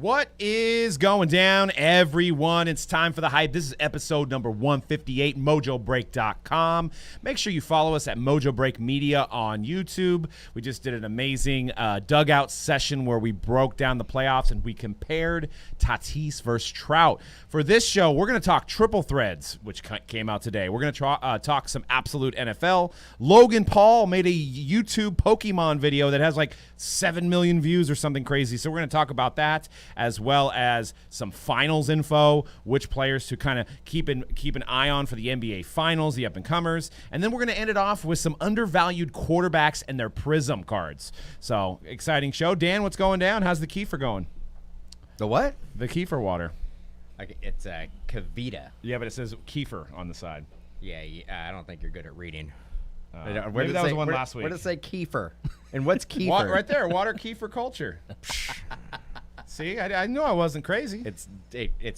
What is going down, everyone? It's time for the hype. This is episode number 158, Mojobreak.com. Make sure you follow us at Mojobreak Media on YouTube. We just did an amazing dugout session where we broke down the playoffs and we compared Tatis versus Trout. For this show, we're going to talk triple threads, which came out today. We're going to talk some absolute NFL. Logan Paul made a YouTube Pokemon video that has like 7 million views or something crazy. So we're going to talk about that, as well as some finals info, which players to kind of keep an eye on for the NBA Finals, the up-and-comers. And then we're going to end it off with some undervalued quarterbacks and their Prism cards. So, exciting show. Dan, what's going down? How's the Kefir going? The what? The Kefir water. It's a Kavita. Yeah, but it says Kefir on the side. Yeah, I don't think you're good at reading. Maybe that was one last week. Where does it say Kefir? And what's Kefir? Right there, water Kefir culture. See, I knew I wasn't crazy. It's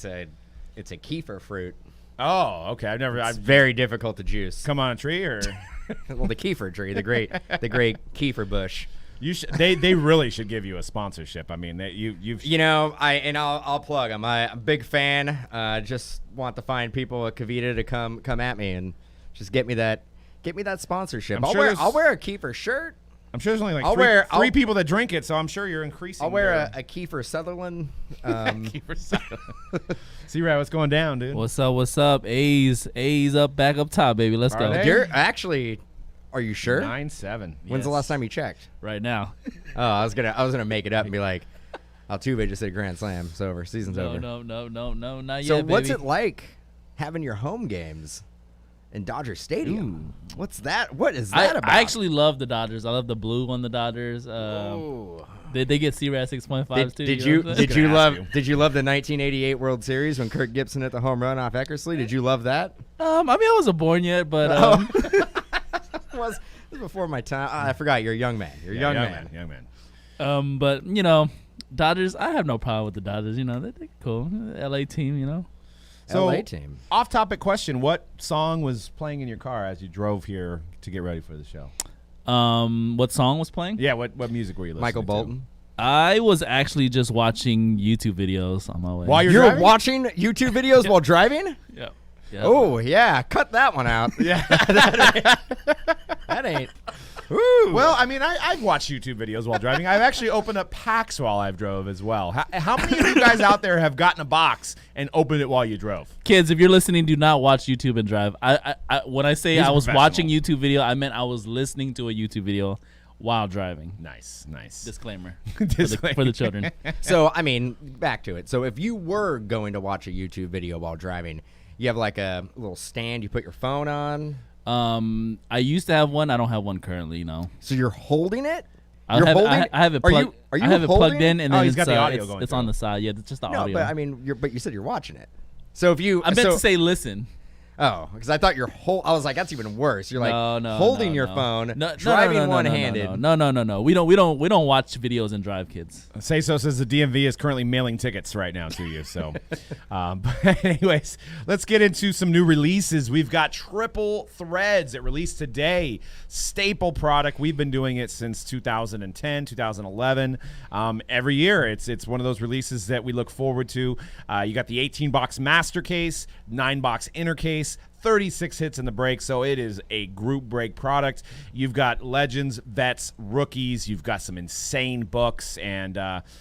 a kefir fruit. Oh, okay. It's very difficult to juice. Come on a tree or well, the kefir tree, the great kefir bush. They really should give you a sponsorship. I mean, I'll plug. I'm a big fan. Just want to find people at Kavita to come at me and just get me that sponsorship. I'll wear a kefir shirt. I'm sure there's only like three people that drink it, so I'm sure you're increasing. I'll wear a Kiefer Sutherland. Kiefer Sutherland. See, right, what's going down, dude? What's up? A's up, back up top, baby. Let's go. Are you sure? 9-7. When's the last time you checked? Right now. Oh, I was gonna make it up and be like, Altuve just hit a grand slam. It's over. Season's over. No, not yet. So what's it like having your home games in Dodger Stadium? Ooh. What's that? What is that about? I actually love the Dodgers. I love the blue on the Dodgers. They get C-Rad 6.5s too. Did you love the 1988 World Series when Kirk Gibson hit the home run off Eckersley? Did you love that? I mean, I wasn't born yet, but It was before my time. I forgot. You're a young man. Young man. But Dodgers. I have no problem with the Dodgers. They're cool. LA team. So, LA team. Off-topic question: what song was playing in your car as you drove here to get ready for the show? What song was playing? Yeah, what music were you listening Michael Bolton. to? I was actually just watching YouTube videos on my way. While you're driving? watching YouTube videos while driving? Yeah. Oh yeah, cut that one out. Yeah, that ain't. Ooh. Well, I mean, I've watched YouTube videos while driving. I've actually opened up packs while I've drove as well. How many of you guys out there have gotten a box and opened it while you drove? Kids, if you're listening, do not watch YouTube and drive. When I say I was watching YouTube video, I meant I was listening to a YouTube video while driving. Nice. Disclaimer. Disclaimer. For the children. So, I mean, back to it. So, if you were going to watch a YouTube video while driving, you have like a little stand you put your phone on. I used to have one. I don't have one currently. So you're holding it? I have it plugged. I have it plugged in, and then he's got the audio going. It's on the side. Yeah, it's just the audio. No, but I mean, but you said you're watching it. So if you, I meant to say listen. Oh, because I thought I was like, that's even worse. You're like holding your phone, driving one-handed. No. We don't watch videos and drive, kids. Say so says the DMV is currently mailing tickets right now to you. So, but anyways, let's get into some new releases. We've got Triple Threads. It released today. Staple product. We've been doing it since 2010, 2011. Every year, it's one of those releases that we look forward to. You got the 18-box master case, 9-box inner case, 36 hits in the break, so it is a group break product. You've got legends, vets, rookies. You've got some insane books and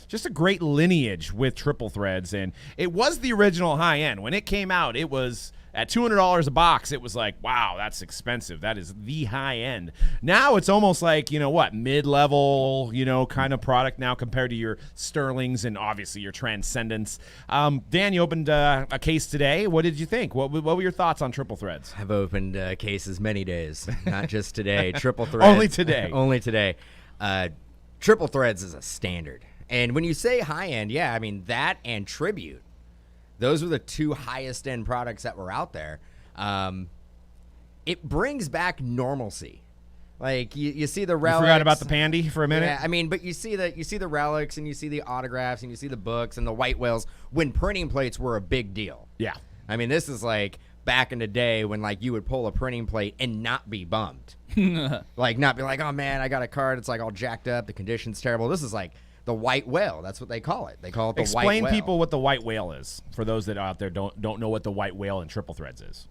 just a great lineage with Triple Threads. And it was the original high end. When it came out, it was at $200 a box. It was like, wow, that's expensive. That is the high end. Now it's almost like, mid-level, kind of product now compared to your Sterlings and obviously your Transcendents. Dan, you opened a case today. What did you think? What were your thoughts on Triple Threads? I've opened cases many days, not just today. Triple Threads. Only today. Triple Threads is a standard. And when you say high end, yeah, I mean that and Tribute. Those were the two highest end products that were out there. It brings back normalcy. Like you see the relics. You forgot about the Pandy for a minute? Yeah, I mean, but you see the relics and you see the autographs and you see the books and the white whales when printing plates were a big deal. Yeah. I mean, this is like back in the day when like you would pull a printing plate and not be bummed. Like not be like, oh man, I got a card, it's like all jacked up, the condition's terrible. This is like the white whale. That's what they call it. They call it the white whale. Explain people what the white whale is for those that out there don't know what the white whale in triple threads is.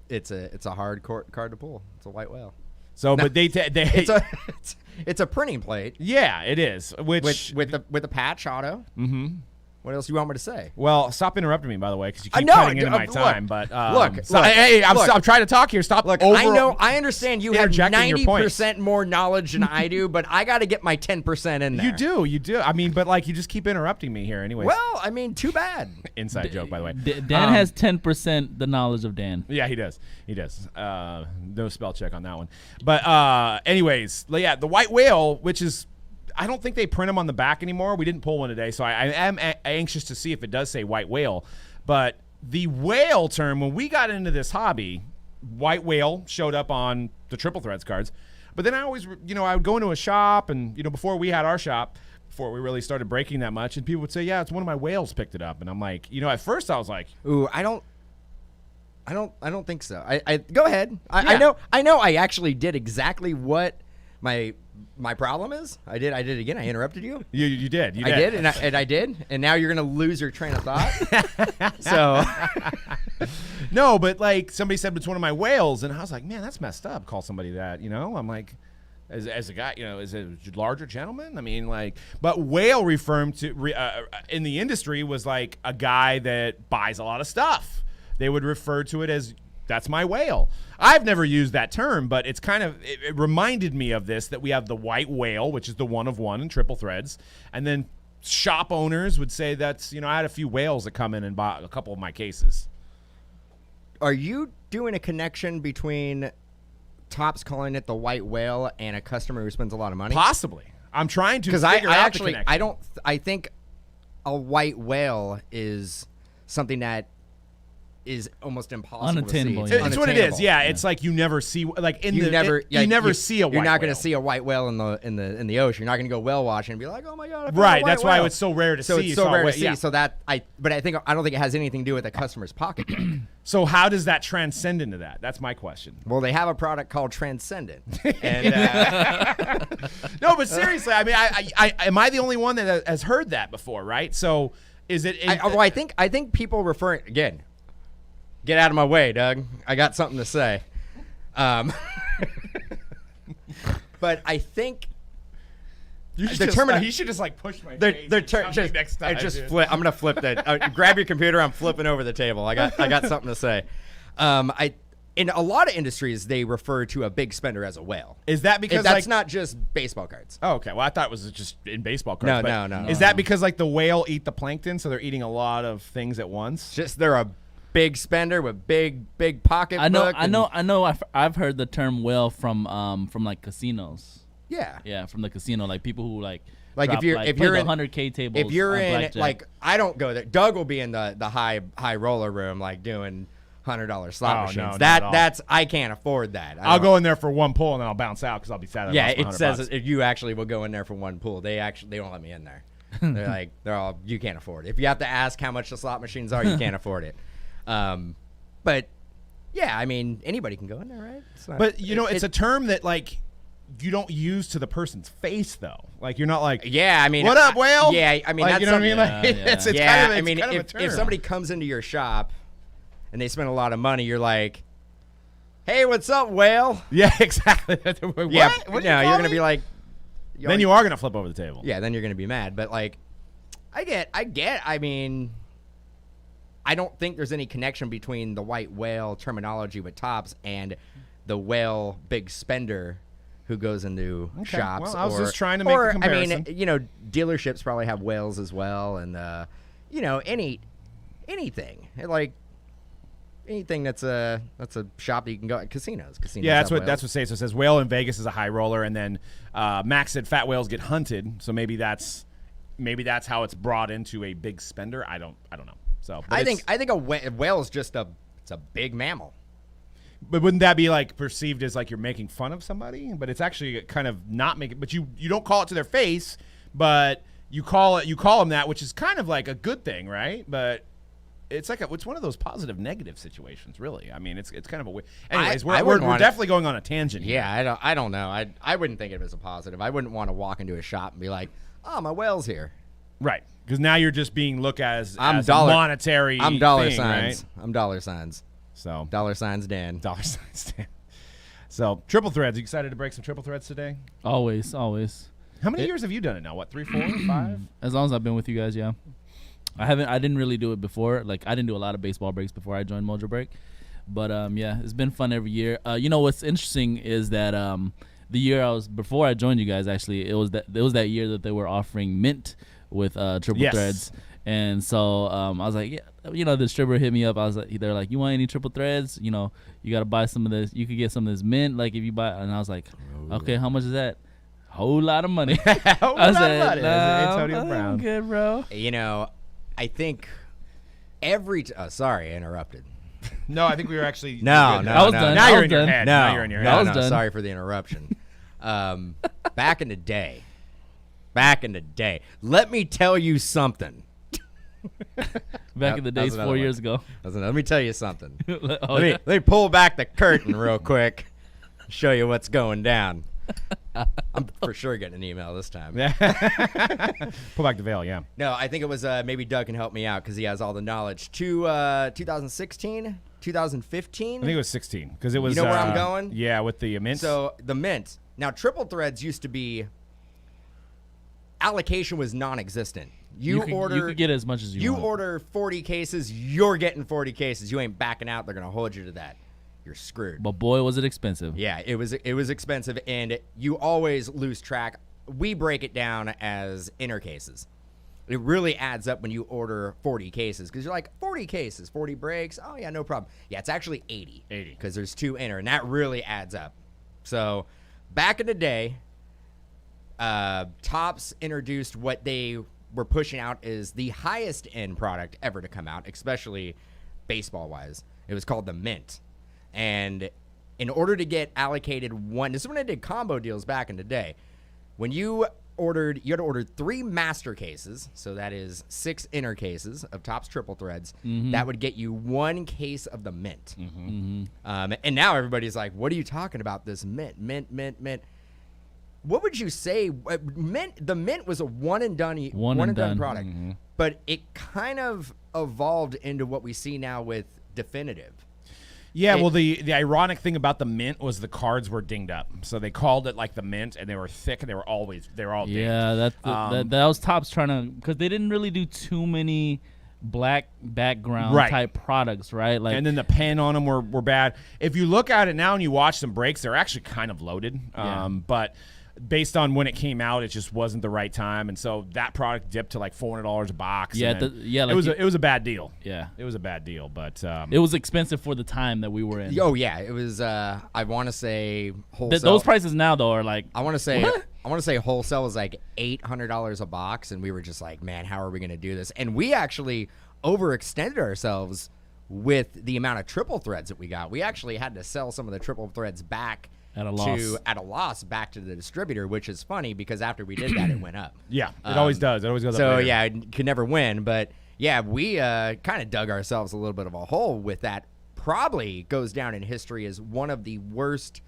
It's a hard card to pull. It's a white whale. So, no, but it's a printing plate. Yeah, it is. Which with a patch auto. Mm-hmm. What else do you want me to say? Well, stop interrupting me, by the way, because you keep cutting into my time. But hey, I'm trying to talk here. Stop. Look, I understand you have 90% more knowledge than I do, but I got to get my 10% in there. You do. I mean, but you just keep interrupting me here, anyway. Well, I mean, too bad. Inside joke, by the way. Dan has 10% the knowledge of Dan. Yeah, he does. No spell check on that one. But anyways, yeah, the white whale, which is. I don't think they print them on the back anymore. We didn't pull one today, so I am anxious to see if it does say white whale. But the whale term, when we got into this hobby, white whale showed up on the triple threads cards. But then I always, I would go into a shop, and before we had our shop, before we really started breaking that much, and people would say, "Yeah, it's one of my whales picked it up," and I'm like, at first I was like, "Ooh, I don't think so." I go ahead. I know. I actually did exactly what my problem is. I did again. I interrupted you. You did. I did, and I did, and now you're gonna lose your train of thought. So, no, but somebody said it's one of my whales, and I was like, man, that's messed up. Call somebody that, I'm like, as a guy, as a larger gentleman. I mean, but whale referred to in the industry was like a guy that buys a lot of stuff. They would refer to it as. That's my whale. I've never used that term, but it's it reminded me of this, that we have the white whale, which is the one of one in triple threads. And then shop owners would say that's, I had a few whales that come in and bought a couple of my cases. Are you doing a connection between Topps calling it the white whale and a customer who spends a lot of money? Possibly. I'm trying to figure out the connection. I think a white whale is something that is almost impossible unattainable. to see. It's what it is. Yeah, it's like you never see you never see a white whale. You're not going to see a white whale in the ocean. You're not going to go whale watching and be like, "Oh my god!" Right. That's why it's so rare to see. It's so rare to see. Yeah. So I don't think it has anything to do with the customer's pocketbook. So how does that transcend into that? That's my question. Well, they have a product called Transcendent. And, no, but seriously, I mean, I am I the only one that has heard that before? Right. So is it? I think people referring again. Get out of my way, Doug. I got something to say. But I think he should just push my face. Next time, flip. I'm gonna flip that. Grab your computer. I'm flipping over the table. I got something to say. In a lot of industries, they refer to a big spender as a whale. Is that because that's not just baseball cards? Oh, okay. Well, I thought it was just in baseball cards. No. Is that because the whale eat the plankton, so they're eating a lot of things at once? Just they're a big spender with big pocketbook. I know. I've heard the term whale from casinos. Yeah, from the casino, people who if drop, you're in 100K tables. If you're in blackjack. I don't go there. Doug will be in the high roller room doing $100 slot machines. That's I can't afford that. I'll go in there for one pull and then I'll bounce out because I'll be sad. Yeah, it says if you actually will go in there for one pull, they don't let me in there. They're all you can't afford it. If you have to ask how much the slot machines are, you can't afford it. But yeah, I mean anybody can go in there, right? But it's a term that you don't use to the person's face though. You're not yeah. I mean, what up, whale? Yeah, I mean, that's you know what I mean. It's kind of, I mean, if somebody comes into your shop and they spend a lot of money, you're like, "Hey, what's up, whale?" Yeah, exactly. What? Yeah, what you're gonna be like. Then you are gonna flip over the table. Yeah, then you're gonna be mad. But I get. I mean, I don't think there's any connection between the white whale terminology with Topps and the whale big spender who goes into shops. Well, I was just trying to make a comparison. I mean, dealerships probably have whales as well, and anything anything that's a shop that you can go at casinos. Yeah, that's what says. So it says whale in Vegas is a high roller, and then Max said fat whales get hunted. So maybe that's how it's brought into a big spender. I don't know. So I think a whale is just it's a big mammal. But wouldn't that be perceived as you're making fun of somebody? But it's actually kind of not making. But you don't call it to their face, but you call them that, which is kind of a good thing, right? But it's one of those positive negative situations, really. I mean, it's kind of a. Anyways, I we're wouldn't definitely going on a tangent here. Yeah, I don't know. I wouldn't think of it as a positive. I wouldn't want to walk into a shop and be like, oh, my whale's here. Right, because now you're just being looked at as a monetary. I'm dollar thing, signs. Right? I'm dollar signs. So dollar signs, Dan. Dollar signs, Dan. So triple threads. You excited to break some triple threads today? Always. How many years have you done it now? What, 3, 4, 5? As long as I've been with you guys, yeah. I didn't really do it before. Like, I didn't do a lot of baseball breaks before I joined Mojobreak. But yeah, it's been fun every year. You know what's interesting is that the year before I joined you guys, actually, it was that year that they were offering mint with triple threads. And so I was like, yeah, the distributor hit me up. They're like, you want any triple threads? You got to buy some of this. You could get some of this mint, like if you buy. And I was like, okay, how much is that? Whole lot of money. Whole lot of money. Antonio Brown. I'm good, bro. I think sorry, I interrupted. No, I think we were actually. No. I was done. Now I you're was in your done. head. No, Now you're in your no, head. was done. sorry for the interruption. Back in the day, let me tell you something. Back in the days, 4 years ago. Let me tell you something. Oh, Let me pull back the curtain real quick, show you what's going down. I'm for sure getting an email this time. Pull back the veil, yeah. No, I think it was maybe Doug can help me out because he has all the knowledge. 2016, 2015. I think it was 16 because it was. You know where I'm going? Yeah, with the mint. So the mint. Now, triple threads used to be allocation was non-existent. You could get as much as you want. You order 40 cases, you're getting 40 cases. You ain't backing out. They're gonna hold you to that. You're screwed. But boy, was it expensive. Yeah, it was expensive, and you always lose track. We break it down as inner cases. It really adds up when you order 40 cases because you're like, 40 cases, 40 breaks. Oh, yeah, no problem. Yeah, it's actually 80. 80. Because there's 2 inner, and that really adds up. So back in the day, Topps introduced what they were pushing out is the highest end product ever to come out, especially baseball-wise. It was called the Mint. And in order to get allocated this is when I did combo deals back in the day. When you had to order 3 master cases, so that is 6 inner cases of Topps triple threads. Mm-hmm. That would get you 1 case of the mint. Mm-hmm. And now everybody's like, what are you talking about, this mint? What would you say? The mint was a one and done product, mm-hmm. but it kind of evolved into what we see now with definitive. Yeah, well, the ironic thing about the mint was the cards were dinged up, so they called it like the mint, and they were thick, and they were all dinged. Yeah, that was Topps trying to, because they didn't really do too many black background type products, right? Like, and then the pen on them were bad. If you look at it now and you watch some breaks, they're actually kind of loaded, but based on when it came out, it just wasn't the right time, and so that product dipped to like $400 a box. Yeah, it was a bad deal. Yeah, it was a bad deal, but it was expensive for the time that we were in. Oh yeah, it was. I want to say wholesale. Those prices now though are like. I want to say wholesale was like $800 a box, and we were just like, man, how are we going to do this? And we actually overextended ourselves with the amount of triple threads that we got. We actually had to sell some of the triple threads back. At a loss back to the distributor, which is funny because after we did that, it went up. Yeah, it always does. It always goes up. So later. yeah, it could never win. But yeah, we kind of dug ourselves a little bit of a hole with that. Probably goes down in history as one of the worst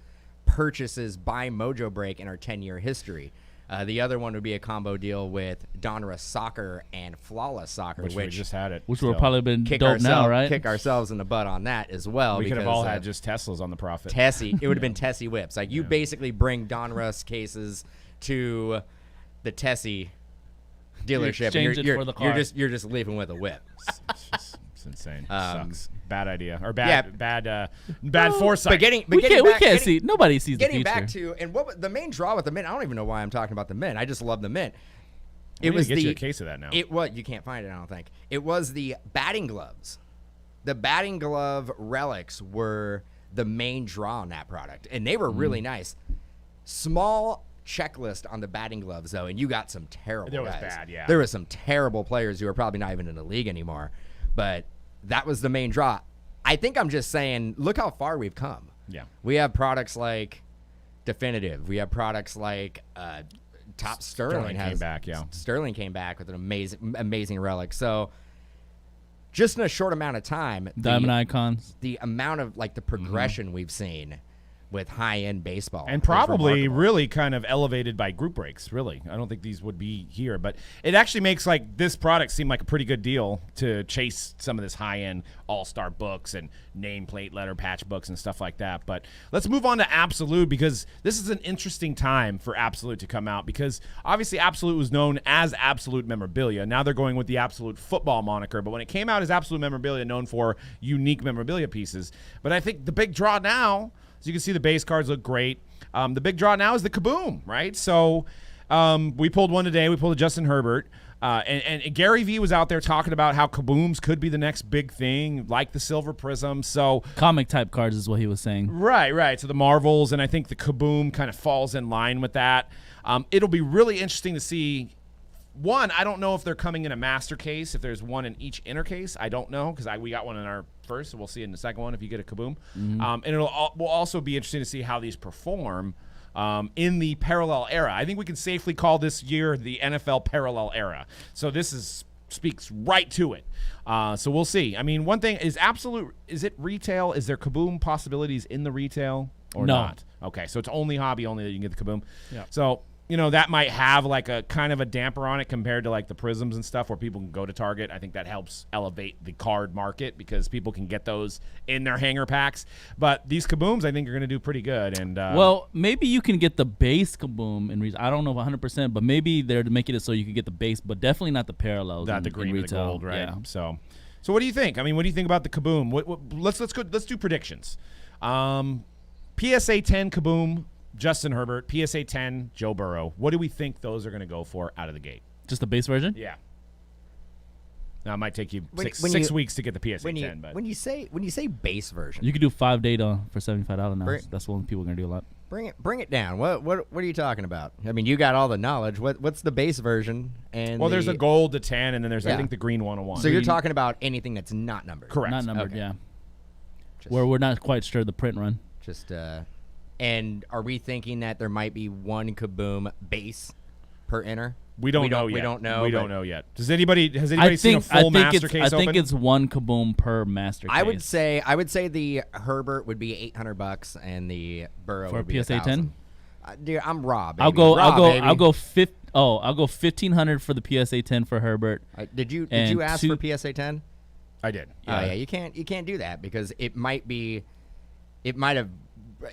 purchases by Mojobreak in our 10-year history. The other one would be a combo deal with Donruss Soccer and Flawless Soccer, which we just had it. Which would probably been dope now, right? Kick ourselves in the butt on that as well. We could have all had just Teslas on the profit. Tessie. It would have been Tessie whips. Like, you basically bring Donruss cases to the Tessie dealership. You're just leaving with a whip. It's insane. Sucks. Bad idea or bad foresight. But we can't see. Nobody sees the future. Getting back to the main draw with the mint. I don't even know why I'm talking about the mint. I just love the mint. It was get you a case of that now. You can't find it. I don't think it was the batting gloves. The batting glove relics were the main draw on that product, and they were really nice. Small checklist on the batting gloves though, and you got some terrible guys. Was bad, yeah. There were some terrible players who are probably not even in the league anymore, but that was the main draw. I think I'm just saying, look how far we've come. Yeah. We have products like Definitive. We have products like Topps Sterling came back, yeah. Sterling came back with an amazing relic. So just in a short amount of time, Diamond Icons. the amount of like the progression we've seen with high-end baseball. And probably really kind of elevated by group breaks, really. I don't think these would be here, but it actually makes like this product seem like a pretty good deal to chase some of this high-end all-star books and nameplate letter patch books and stuff like that. But let's move on to Absolute, because this is an interesting time for Absolute to come out, because obviously Absolute was known as Absolute Memorabilia. Now they're going with the Absolute Football moniker, but when it came out as Absolute Memorabilia, known for unique memorabilia pieces. But I think the big draw now, as you can see, the base cards look great. The big draw now is the Kaboom, right? So we pulled one today. We pulled a Justin Herbert. And Gary V was out there talking about how Kabooms could be the next big thing, like the Silver Prism. So comic type cards is what he was saying. Right. So the Marvels, and I think the Kaboom kind of falls in line with that. It'll be really interesting to see. One, I don't know if they're coming in a master case, if there's one in each inner case. I don't know, because we got one in our first, so we'll see in the second one if you get a Kaboom. And will also be interesting to see how these perform in the parallel era. I think we can safely call this year the NFL parallel era. So this speaks right to it. So we'll see. I mean, one thing is Absolute, is it retail? Is there Kaboom possibilities in the retail or not? Okay, so it's only hobby only that you can get the Kaboom. Yeah. So that might have like a kind of a damper on it compared to like the Prisms and stuff where people can go to Target. I think that helps elevate the card market because people can get those in their hanger packs. But these Kabooms, I think, are going to do pretty good. And well, maybe you can get the base Kaboom in retail. I don't know 100%, but maybe they're making it so you can get the base, but definitely not the parallels. Not the green and the gold, right? Yeah. So what do you think? I mean, what do you think about the Kaboom? Let's do predictions. PSA 10 Kaboom, Justin Herbert. PSA 10, Joe Burrow. What do we think those are going to go for out of the gate? Just the base version? Yeah. Now it might take you six weeks to get the PSA 10. But when you say base version, you could do 5 data for $75 now. That's what people are going to do a lot. Bring it down. What are you talking about? I mean, you got all the knowledge. What's the base version? And there's a gold to 10, and then there's I think the green 101. So you're talking about anything that's not numbered. Correct. Not numbered, okay. Yeah. Where we're not quite sure the print run. And are we thinking that there might be one Kaboom base per inner? We don't know yet. We don't know. We don't know yet. Has anybody seen a full master case open? I think it's one Kaboom per master case. I would say the Herbert would be $800 and the Burrow for would be PSA 10. Dude, I'm raw. Baby. I'll go $1,500 for the PSA 10 for Herbert. Did you ask for PSA 10? I did. Yeah. You can't do that because it might have.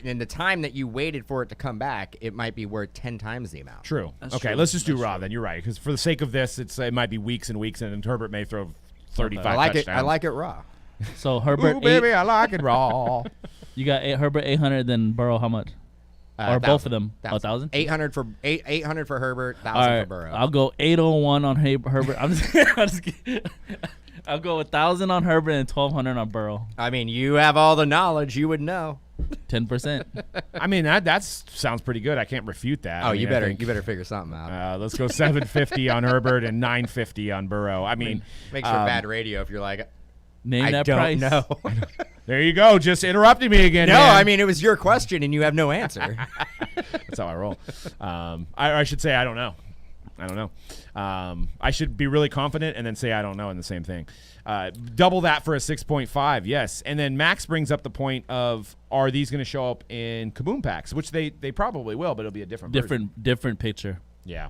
In the time that you waited for it to come back, it might be worth 10 times the amount. True. That's okay, true. let's just do raw then. You're right, because for the sake of this, it might be weeks and weeks, and Herbert may throw 35 touchdowns. I like it raw. So Herbert, ooh, baby, I like it raw. You got Herbert 800, then Burrow how much? Or both of them? 1,000. 800 for Herbert, 1,000 right, for Burrow. I'll go 801 on Herbert. I'm just kidding. I'll go 1,000 on Herbert and 1,200 on Burrow. I mean, you have all the knowledge. You would know. 10%. I mean, that sounds pretty good. I can't refute that. Oh, you better figure something out. Let's go 750 on Herbert and 950 on Burrow. I mean, makes for bad radio if you're like, name that price. I don't know. There you go, just interrupting me again. No, man. I mean it was your question and you have no answer. That's how I roll. I should say I don't know. I don't know. I should be really confident and then say I don't know in the same thing. Double that for a 6.5, yes. And then Max brings up the point of, are these going to show up in Kaboom packs, which they probably will, but it'll be a different picture. Yeah.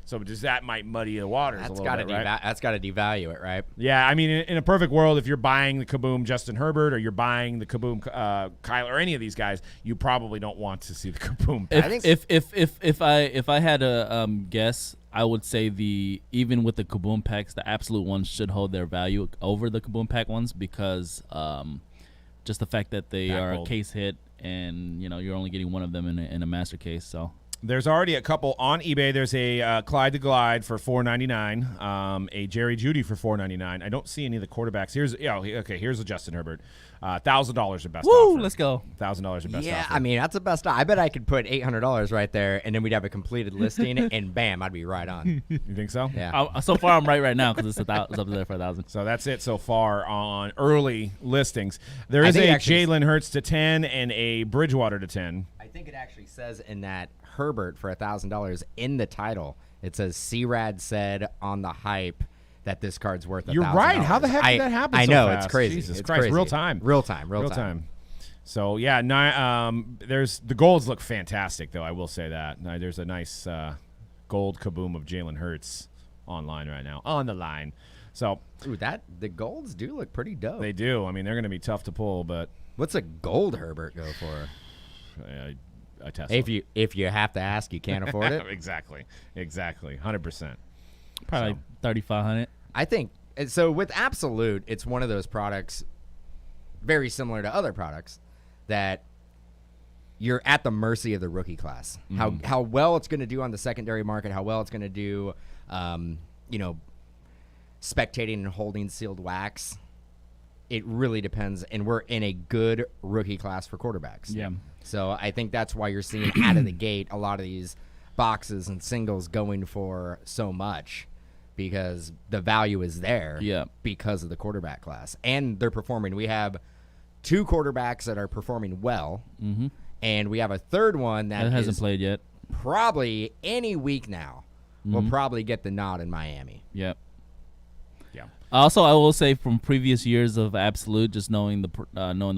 So that might muddy the waters a little bit, right? That's got to devalue it, right? Yeah, I mean, in a perfect world, if you're buying the Kaboom Justin Herbert or you're buying the Kaboom Kyle or any of these guys, you probably don't want to see the Kaboom. If I had a guess, I would say even with the Kaboom packs, the absolute ones should hold their value over the Kaboom pack ones because just the fact that they are a case hit and you're only getting one of them in a master case, so. There's already a couple on eBay. There's a Clyde the Glide for $4.99, a Jerry Jeudy for $4.99. I don't see any of the quarterbacks. Here's a Justin Herbert, $1,000 at best offer. Woo, let's go. $1,000 at best offer. Yeah, I mean that's the best. I bet I could put $800 right there, and then we'd have a completed listing, and bam, I'd be right on. You think so? Yeah. So far, I'm right now because it's up there for 1,000. So that's it so far on early listings. There is a Jalen Hurts to 10 and a Bridgewater to 10. I think it actually says in that Herbert for $1,000 in the title. It says C-Rad said on the hype that this card's worth $1,000. You're right. How the heck did that happen? I know, so fast? it's crazy. Jesus it's Christ, crazy. real time. Real time. So yeah, there's the golds look fantastic though. I will say that. There's a nice gold kaboom of Jalen Hurts online right now on the line. So ooh, the golds do look pretty dope. They do. I mean, they're going to be tough to pull, but what's a gold Herbert go for? A Tesla. If you have to ask, you can't afford it. Exactly, 100%. Probably 3,500. I think so. With Absolute, it's one of those products very similar to other products that you're at the mercy of the rookie class. How well it's going to do on the secondary market, how well it's going to do, spectating and holding sealed wax. It really depends, and we're in a good rookie class for quarterbacks. Yeah. So I think that's why you're seeing out of the gate a lot of these boxes and singles going for so much, because the value is there because of the quarterback class. And they're performing. We have 2 quarterbacks that are performing well, and we have a third one that hasn't played yet. Probably any week now will probably get the nod in Miami. Yep. Yeah. Also, I will say from previous years of Absolute, just knowing the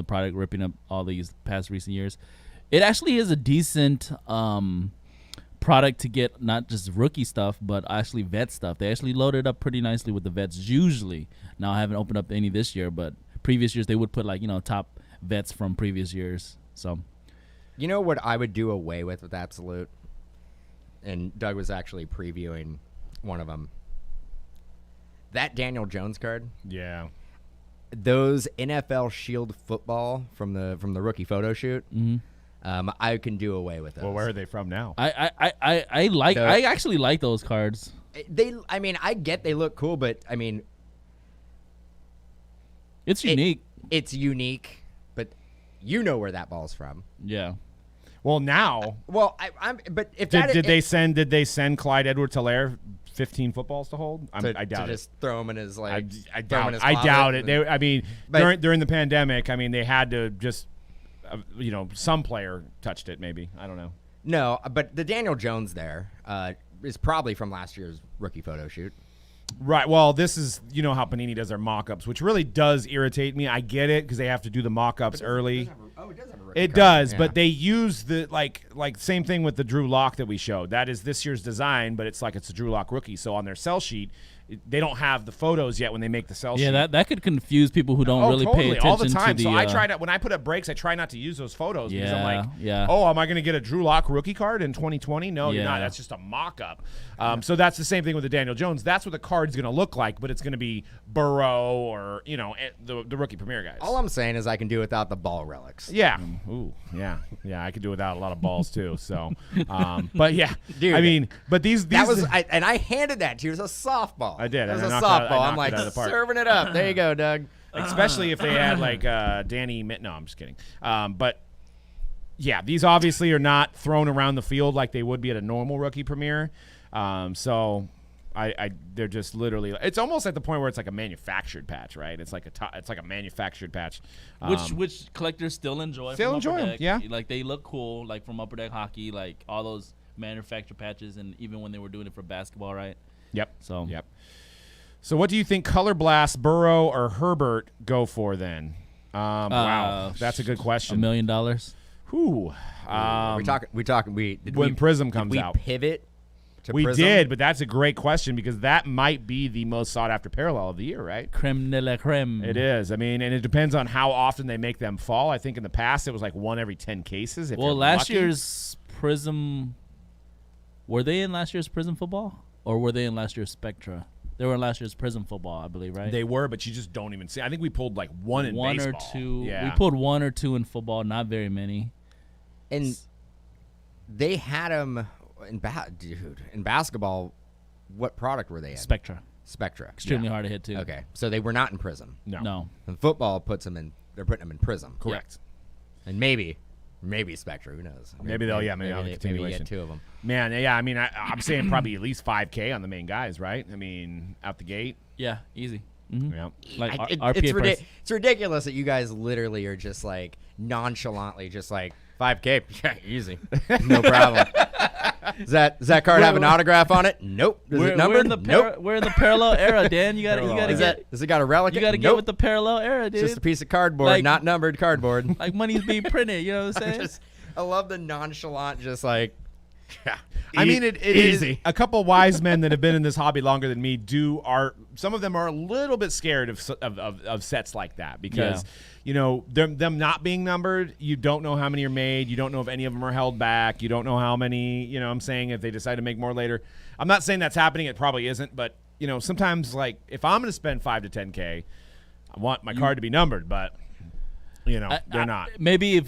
product, ripping up all these past recent years, it actually is a decent product to get not just rookie stuff, but actually vet stuff. They actually load it up pretty nicely with the vets usually. Now, I haven't opened up any this year, but previous years they would put top vets from previous years. So, you know what I would do away with Absolute? And Doug was actually previewing one of them. That Daniel Jones card. Yeah. Those NFL Shield football from the rookie photo shoot. I can do away with those. Well, where are they from now? I actually like those cards. I get they look cool, but I mean, it's unique. It's unique, but you know where that ball's from. Yeah. Well, now. But if did they send Clyde Edwards-Helaire 15 footballs to hold? I doubt it. Just throw him in his I doubt it. During the pandemic, they had to just, some player touched it. Maybe, I don't know. No, but the Daniel Jones there is probably from last year's rookie photo shoot. Right. Well, this is, how Panini does their mock-ups, which really does irritate me. I get it because they have to do the mock-ups early. It does have a rookie It card. does, Yeah. but they use the like same thing with the Drew Lock that we showed. That is this year's design, but it's a Drew Lock rookie. So on their sell sheet, they don't have the photos yet when they make the sell sheet. Yeah, that could confuse people who don't really pay attention all the time. to the. So I try to, when I put up breaks, I try not to use those photos because I'm like, yeah. oh, am I going to get a Drew Lock rookie card in 2020? No, you're not. That's just a mock-up. So that's the same thing with the Daniel Jones. That's what the card's going to look like, but it's going to be Burrow or the rookie premier guys. All I'm saying is I can do without the ball relics. Yeah. Ooh. Yeah. I could do without a lot of balls too. So, but yeah, dude. But these that was I handed that to you. It was a softball. I did. It was I a knocked softball. it out I'm like of the park. serving it up. There you go, Doug. Especially if they had Danny. No, I'm just kidding. But yeah, these obviously are not thrown around the field like they would be at a normal rookie premiere. So they're just literally. It's almost at the point where it's like a manufactured patch, right? It's like a manufactured patch, which collectors still enjoy. Still from enjoy Upper them, Deck. yeah. Like they look cool, like from Upper Deck Hockey, like all those manufactured patches, and even when they were doing it for basketball, right? Yep. Yep. So what do you think Color Blast, Burrow, or Herbert go for then? Wow, that's a good question. $1 million. Whew. When Prism comes out. We pivot to We Prism? did, but that's a great question because that might be the most sought-after parallel of the year, right? Creme de la creme. It is. And it depends on how often they make them fall. I think in the past it was like 1 every 10 cases. Well, last year's Prism, were they in last year's Prism football? Or were they in last year's Spectra? They were in last year's Prism football, I believe, right? They were, but you just don't even see. I think we pulled like one in one baseball. Or two. Yeah. We pulled 1 or 2 in football, not very many. And they had them in basketball. What product were they in? Spectra. Extremely Yeah. hard to hit, too. Okay, so they were not in Prism. No. And football puts them in. They're putting them in Prism. Correct. And maybe Spectra. Who knows? Maybe they'll get continuation. 2 of them. Man, yeah, I'm saying probably at least $5K on the main guys, right? Out the gate. Yeah, easy. Mm-hmm. Yeah. Like It's ridiculous that you guys literally are just like nonchalantly just like 5K. Yeah, easy. No problem. Does that card have an autograph on it? Nope. Is it numbered? We're in the parallel era, Dan. You gotta get. Does it got a relic? You gotta get with the parallel era, dude. Just a piece of cardboard, not numbered cardboard. Like money's being printed. You know what I'm saying? I love the nonchalant, just like. I mean, it is a couple wise men that have been in this hobby longer than me. Some of them are a little bit scared of sets like that because them not being numbered. You don't know how many are made. You don't know if any of them are held back. You don't know how many. I'm saying if they decide to make more later. I'm not saying that's happening. It probably isn't. But sometimes like if I'm going to spend $5 to $10K, I want my card to be numbered. But they're not. Maybe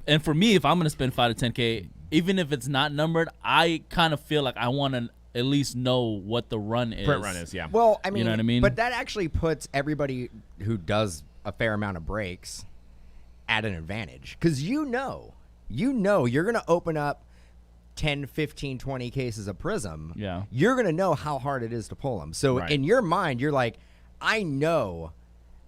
and for me, if I'm going to spend $5 to $10K. Even if it's not numbered, I kind of feel like I want to at least know what the run is. Print run is, yeah. Well, I mean, you know what I mean? But that actually puts everybody who does a fair amount of breaks at an advantage. Because you're going to open up 10, 15, 20 cases of Prism. Yeah. You're going to know how hard it is to pull them. So in your mind, you're like, I know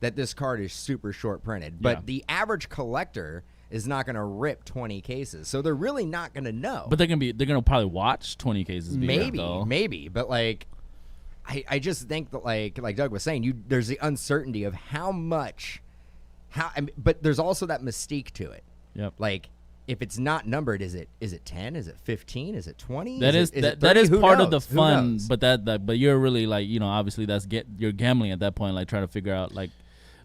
that this card is super short printed. But the average collector is not going to rip 20 cases, so they're really not going to know. But they're gonna probably watch 20 cases. Maybe. But like, I just think that like Doug was saying, there's the uncertainty of but there's also that mystique to it. Yep. Like, if it's not numbered, is it 10? Is it 15? Is it 20? That is part of the fun. But you're really like obviously you're gambling at that point, like trying to figure out like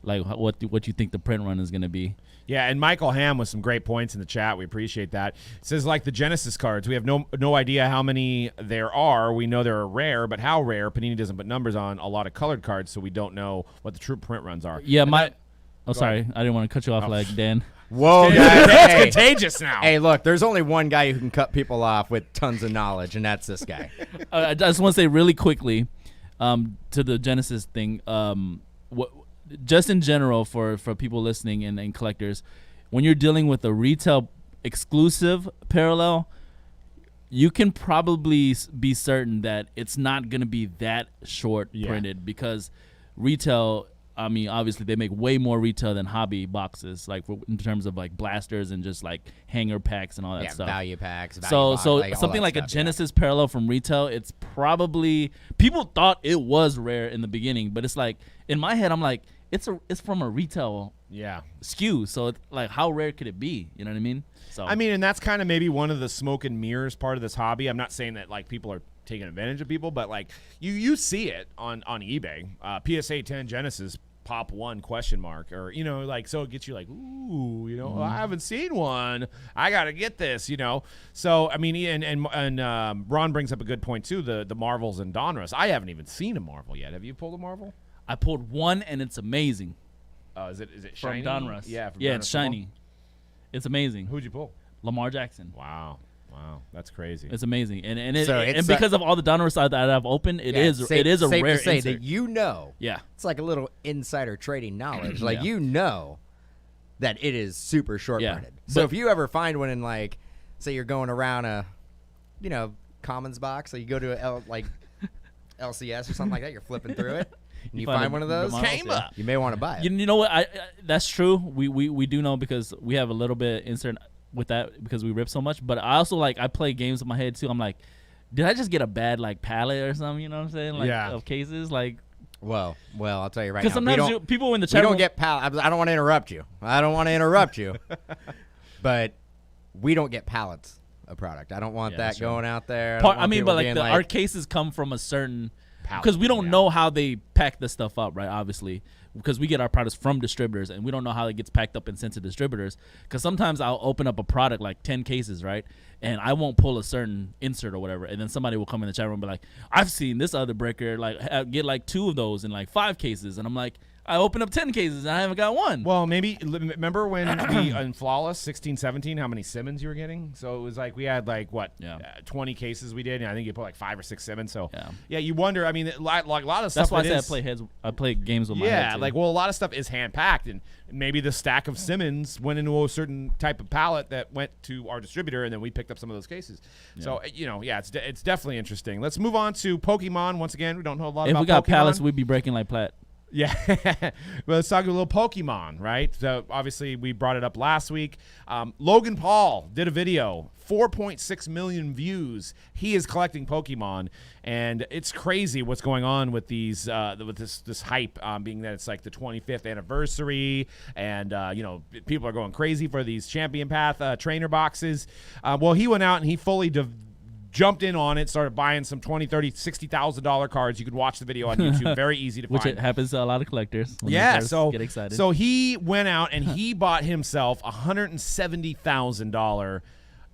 what you think the print run is going to be. Yeah, and Michael Ham with some great points in the chat. We appreciate that. It says, like the Genesis cards, we have no idea how many there are. We know they're rare, but how rare? Panini doesn't put numbers on a lot of colored cards, so we don't know what the true print runs are. Yeah, sorry. I didn't want to cut you off like Dan. Whoa, guys. It's contagious now. Hey, look, there's only one guy who can cut people off with tons of knowledge, and that's this guy. I just want to say really quickly to the Genesis thing, just in general for people listening and collectors, when you're dealing with a retail exclusive parallel, you can probably be certain that it's not going to be that short printed because retail, I mean, obviously they make way more retail than hobby boxes, like in terms of like blasters and just like hanger packs and all that stuff. Value packs. So something like a Genesis parallel from retail, it's probably, people thought it was rare in the beginning, but it's like in my head I'm like, it's from a retail SKU, so it's like how rare could it be? You know what I mean? So I mean, and that's kind of maybe one of the smoke and mirrors part of this hobby. I'm not saying that like people are taking advantage of people, but like you see it on eBay. PSA 10 Genesis pop 1 ? Or like, so it gets you like, ooh, I haven't seen one, I gotta get this, so I mean, and Ron brings up a good point too, the Marvels and Donruss. I haven't even seen a Marvel yet. Have you pulled a Marvel? I pulled one and it's amazing. Is it shiny? From Donruss. Yeah, it's shiny. It's amazing. Who'd you pull? Lamar Jackson. Wow, that's crazy. It's amazing, and because of all the Donruss that I've opened, it is a safe rare to say insert. that Yeah, it's like a little insider trading knowledge. Like that it is super short printed. So if you ever find one in like, say you're going around a, Commons box, so you go to a LCS or something like that, you're flipping through it. And you find one of those, you may want to buy it. You know what? That's true. We do know because we have a little bit insert with that because we rip so much. But I also I play games in my head too. I'm like, did I just get a bad palette or something? You know what I'm saying? Of cases Well, I'll tell you right now. Because sometimes people in the chat we don't get pallets. I don't want to interrupt you. But we don't get pallets of product. I don't want that going out there. Our cases come from a certain. Because we don't know how they pack this stuff up, right? Obviously, because we get our products from distributors, and we don't know how it gets packed up and sent to distributors. Because sometimes I'll open up a product like 10 cases, right? And I won't pull a certain insert or whatever, and then somebody will come in the chat room and be like, "I've seen this other breaker get 2 of those in 5 cases," and I'm like, I opened up 10 cases and I haven't got one. Well, maybe remember when we in Flawless 16-17 how many Simmons you were getting? So it was we had 20 cases we did, and I think you put 5 or 6 Simmons. So yeah, you wonder. I mean, a lot of stuff. That's why I play games with my head too. A lot of stuff is hand packed, and maybe the stack of Simmons went into a certain type of pallet that went to our distributor, and then we picked up some of those cases. Yeah. So it's definitely interesting. Let's move on to Pokemon once again. We don't know a lot about Pokemon. If we got pallets, we'd be breaking like Platt. Yeah. Well, let's talk a little Pokemon, right? So obviously we brought it up last week. Logan Paul did a video, 4.6 million views. He is collecting Pokemon, and it's crazy what's going on with these with this hype, being that it's like the 25th anniversary, and people are going crazy for these Champion Path trainer boxes. Well, he went out and he fully jumped in on it, started buying some $20,000, $30,000, $60,000 cards. You can watch the video on YouTube. Very easy to find. Which it happens to a lot of collectors. Yeah, so get excited. So he went out and he bought himself a $170,000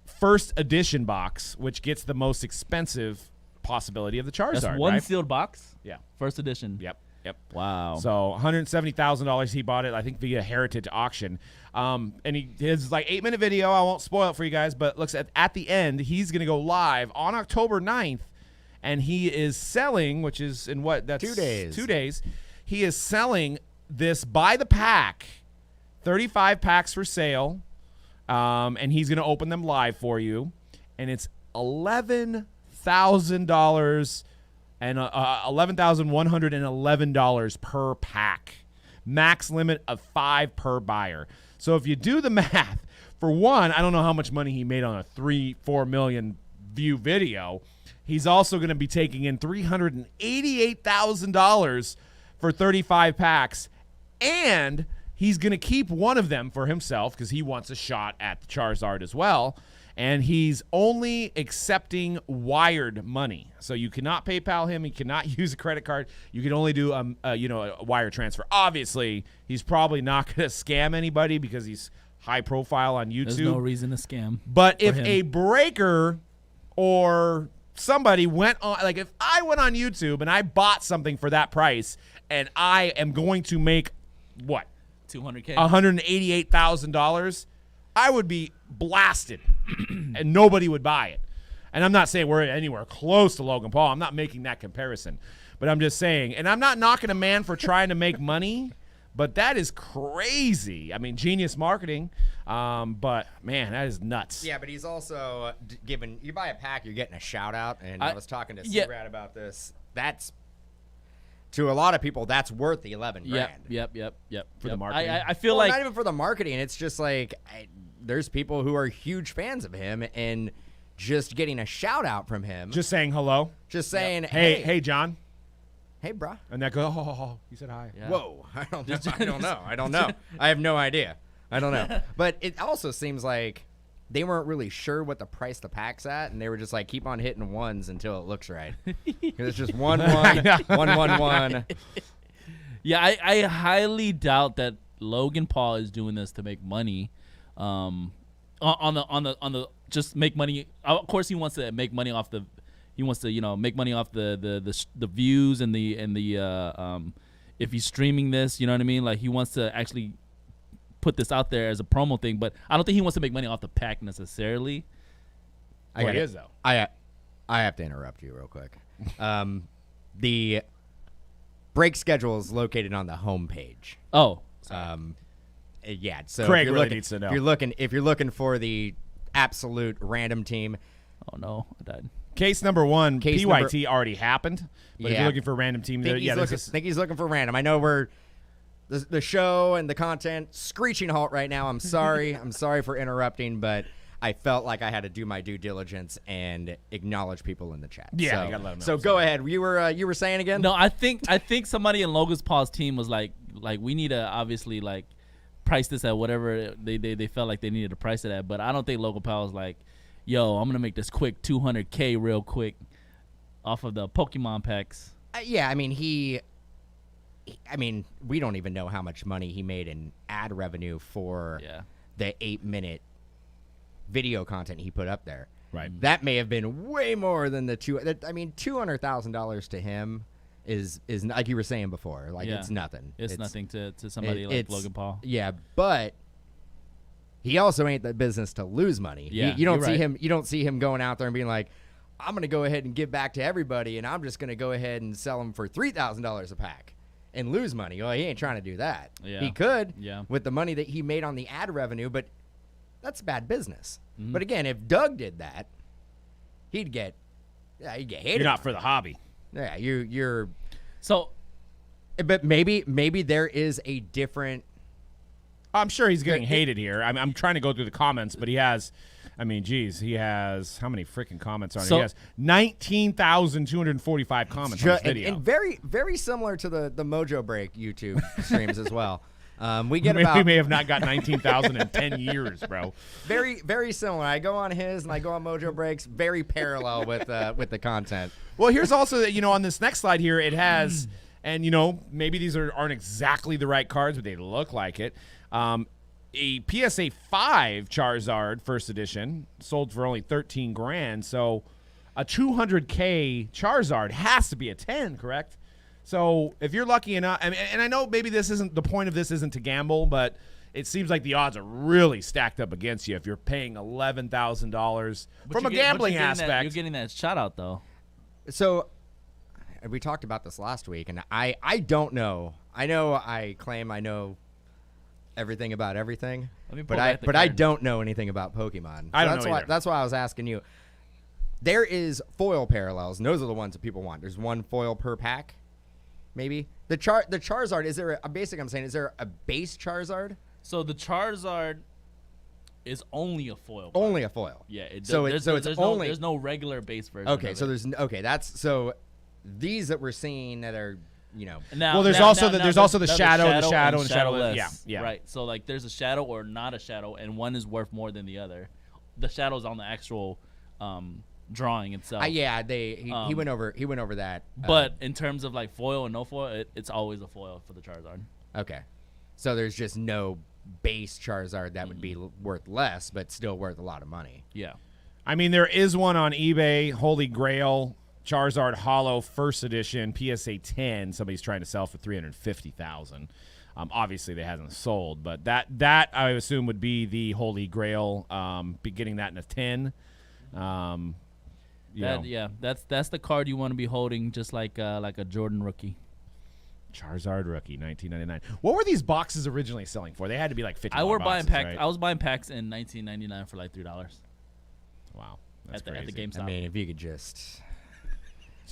first edition box, which gets the most expensive possibility of the Charizard. That's one right? sealed box? Yeah. First edition. Yep. Wow. So $170,000 he bought it, I think, via Heritage auction. And his like 8-minute video, I won't spoil it for you guys, but looks at the end, he's going to go live on October 9th, and he is selling, which is in what? That's 2 days. 2 days. He is selling this by the pack, 35 packs for sale, and he's going to open them live for you, and it's $11,000 and $11,111 per pack. Max limit of 5 per buyer. So if you do the math, for one, I don't know how much money he made on a 3-4 million view video. He's also going to be taking in $388,000 for 35 packs, and he's going to keep one of them for himself because he wants a shot at the Charizard as well. And he's only accepting wired money. So you cannot PayPal him. He cannot use a credit card. You can only do a wire transfer. Obviously, he's probably not going to scam anybody because he's high profile on YouTube. There's no reason to scam. But if a breaker or somebody went on, like if I went on YouTube and I bought something for that price and I am going to make, what? $200K. $188,000, I would be blasted and nobody would buy it. And I'm not saying we're anywhere close to Logan Paul. I'm not making that comparison. But I'm just saying, and I'm not knocking a man for trying to make money, but that is crazy. I mean, genius marketing. But, man, that is nuts. Yeah, but he's also giving – you buy a pack, you're getting a shout-out. And I was talking to C-Rad about this. That's – to a lot of people, that's worth the $11,000. Yep. For the marketing. I feel like not even for the marketing. It's just like there's people who are huge fans of him and just getting a shout out from him. Just saying hello. Just saying, hey, John. Hey, bro. And that goes, he said hi. Yeah. Whoa, I don't know. I have no idea. I don't know. But it also seems like they weren't really sure what the price the pack's at, and they were just like, keep on hitting ones until it looks right. Because it's just 1 1 1 1 1. Yeah, I highly doubt that Logan Paul is doing this to make money. On the just make money. Of course, he wants to make money off the. He wants to make money off the views and the if he's streaming this, you know what I mean? Like he wants to actually put this out there as a promo thing, but I don't think he wants to make money off the pack necessarily. He is though. I have to interrupt you real quick. The break schedule is located on the homepage. Oh, yeah. So Craig really needs to know. If you're looking for the absolute random team. Oh no, I died. Case number one, PYT already happened. But if you're looking for a random team, think he's looking for random. I know we're the show and the content screeching halt right now. I'm sorry. I'm sorry for interrupting, but I felt like I had to do my due diligence and acknowledge people in the chat. Yeah, so, you gotta let them know. So go ahead. You were saying again? No, I think somebody in Logan Paul's team was like we need to obviously like price this at whatever they felt like they needed to price it at. But I don't think Logan Paul was like, yo, I'm gonna make this quick $200K real quick off of the Pokemon packs. Yeah, I mean we don't even know how much money he made in ad revenue for the 8-minute video content he put up there. Right. That may have been way more than the $200,000 to him is like you were saying before. Like it's nothing. It's nothing to somebody like Logan Paul. Yeah, but he also ain't the business to lose money. Yeah, you don't see him. You don't see him going out there and being like, I'm going to go ahead and give back to everybody, and I'm just going to go ahead and sell them for $3,000 a pack and lose money. Well, he ain't trying to do that. Yeah. He could with the money that he made on the ad revenue, but that's bad business. Mm-hmm. But again, if Doug did that, he'd get hated. You're not for the hobby. Yeah, you're. So But maybe there is a different. I'm sure he's getting hated here. I'm trying to go through the comments, but he has. I mean, geez, he has how many freaking comments on it? He has 19,245 comments on this video. And very, very similar to the Mojobreak YouTube streams as well. We may have not got 19,000 in 10 years, bro. Very, very similar. I go on his and I go on Mojobreak's. Very parallel with the content. Well, here's also that on this next slide here, it has, and maybe these aren't exactly the right cards, but they look like it. A PSA 5 Charizard first edition sold for only $13,000. So a 200K Charizard has to be a 10, correct? So if you're lucky enough, and I know maybe this isn't the point of this isn't to gamble, but it seems like the odds are really stacked up against you if you're paying $11,000 from a gambling aspect. You're getting that shout out though. So we talked about this last week, and I don't know. I know I claim I know everything about everything, but I don't know anything about Pokemon. I don't know either. That's why I was asking you. There is foil parallels, and those are the ones that people want. There's one foil per pack, maybe. The Charizard, is there I'm saying, is there a base Charizard? So the Charizard is only a foil. Only a foil. Yeah. There's no regular base version. Okay, so these that we're seeing that are. There's also the shadow, and shadow. Yeah. Right. So like, there's a shadow or not a shadow, and one is worth more than the other. The shadow's on the actual drawing itself. He went over that. But in terms of like foil and no foil, it's always a foil for the Charizard. Okay. So there's just no base Charizard that would be worth less, but still worth a lot of money. Yeah. I mean, there is one on eBay, Holy Grail Charizard Holo First Edition PSA 10. Somebody's trying to sell for $350,000. Obviously, they hasn't sold, but that I assume would be the Holy Grail. Be getting that in a 10. That's the card you want to be holding, just like a Jordan rookie. Charizard rookie, 1999. What were these boxes originally selling for? They had to be like $50. I right? was buying packs in 1999 for like $3. Wow, that's crazy. At the GameStop. I mean, if you could just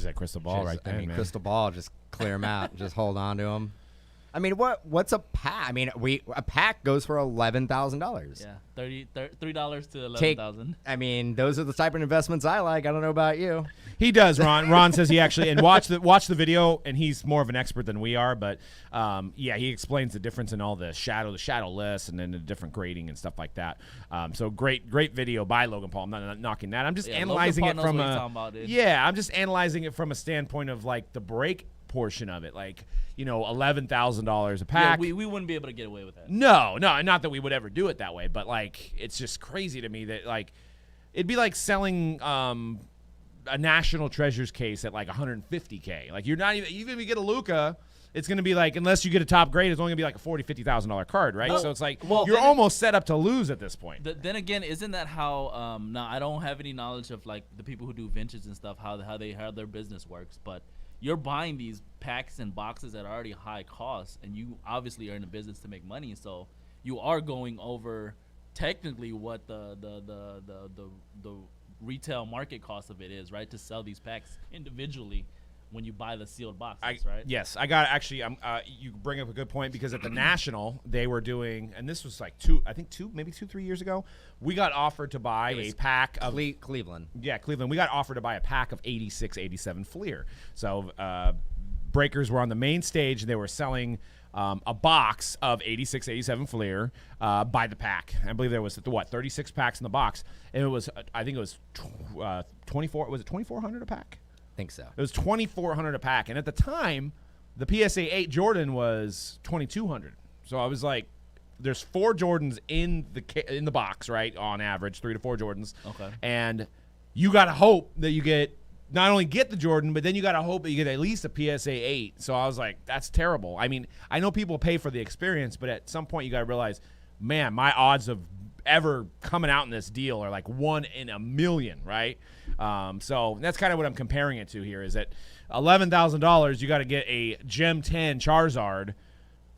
that crystal ball right there, man. Crystal ball, just clear them out, just hold on to them. I mean, what's a pack? I mean, a pack goes for $11,000. Yeah, $3 to $11,000. I mean, those are the type of investments I like. I don't know about you. He does, Ron. Ron says he actually and watch the video, and he's more of an expert than we are. But he explains the difference in all the shadowless, and then the different grading and stuff like that. So great video by Logan Paul. I'm not knocking that. I'm just analyzing it from I'm just analyzing it from a standpoint of like the break portion of it, like $11,000 a pack. Yeah, we wouldn't be able to get away with that. No, not that we would ever do it that way, but like it's just crazy to me that like it'd be like selling a National Treasures case at like $150K. Like you're not even if you get a Luka, it's going to be like, unless you get a top grade, it's only going to be like a $40,000-$50,000 card, right? So it's like you're almost set up to lose at this point. Then again, isn't that how? Now I don't have any knowledge of like the people who do vintage and stuff, how their business works, but you're buying these packs and boxes at already high cost, and you obviously are in the business to make money, so you are going over technically what the retail market cost of it is, right? To sell these packs individually when you buy the sealed boxes, right? Yes, I got actually. You bring up a good point, because at the National they were doing, and this was like 2-3 years ago. We got offered to buy a pack of Cleveland. Yeah, Cleveland. We got offered to buy a pack of 86, 87 Fleer. So breakers were on the main stage, and they were selling a box of 86, 87 Fleer by the pack. I believe there was 36 packs in the box, and it was I think it was 24. Was it 2,400 a pack? I think so. It was $2,400 a pack, and at the time, the PSA 8 Jordan was $2,200. So I was like, "There's 4 Jordans in the box, right? On average, 3 to 4 Jordans. Okay. And you gotta hope that you not only get the Jordan, but then you gotta hope that you get at least a PSA 8. So I was like, that's terrible. I mean, I know people pay for the experience, but at some point you gotta realize, man, my odds of ever coming out in this deal are like 1 in a million, right? So that's kind of what I'm comparing it to here, is that $11,000 you got to get a Gem 10 Charizard,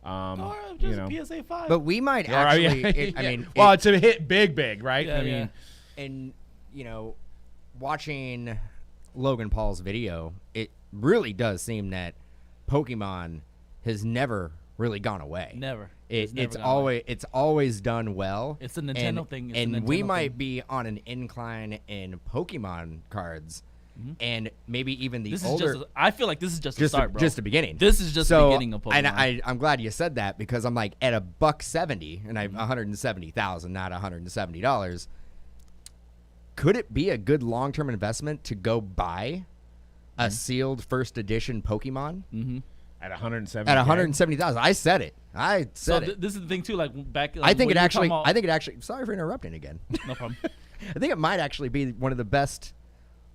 or just PSA 5. But we might actually. To hit big, right? Yeah, and watching Logan Paul's video, it really does seem that Pokemon has never really gone away. Never. It's always done well. It's a Nintendo thing. We might be on an incline in Pokemon cards, and maybe even the older. I feel like this is just the start, bro. Just the beginning. This is just the beginning of Pokemon. And I'm glad you said that, because I'm like, at $170, and I'm $170,000, not $170. Could it be a good long-term investment to go buy a sealed first edition Pokemon? At 170. At 170,000. I said it. This is the thing too. Like back. I think it actually. Sorry for interrupting again. No problem. I think it might actually be one of the best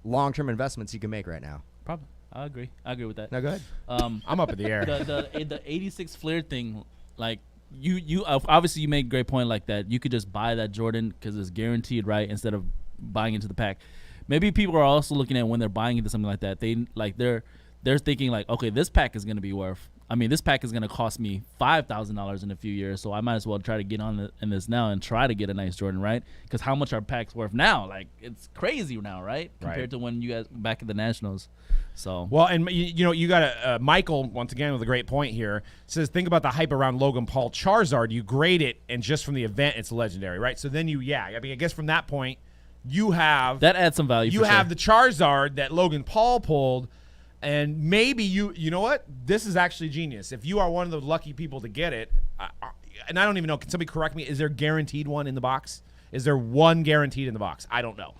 long-term investments you can make right now. Probably. I agree with that. No, go ahead. I'm up in the air. The 86 Flair thing, like you obviously you made a great point like that. You could just buy that Jordan because it's guaranteed, right? Instead of buying into the pack. Maybe people are also looking at when they're buying into something like that. They're thinking like, okay, this pack is going to be worth. I mean, this pack is going to cost me $5,000 in a few years, so I might as well try to get on in this now and try to get a nice Jordan, right? Because how much are packs worth now? Like, it's crazy now, right? Compared to when you guys back at the Nationals. So well, and you got Michael once again with a great point here. Says think about the hype around Logan Paul Charizard. You grade it, and just from the event, it's legendary, right? So then I guess from that point, you have that adds some value. You have the Charizard that Logan Paul pulled. And maybe you know what? This is actually genius. If you are one of the lucky people to get it, and I don't even know, can somebody correct me? Is there guaranteed one in the box? Is there one guaranteed in the box? I don't know.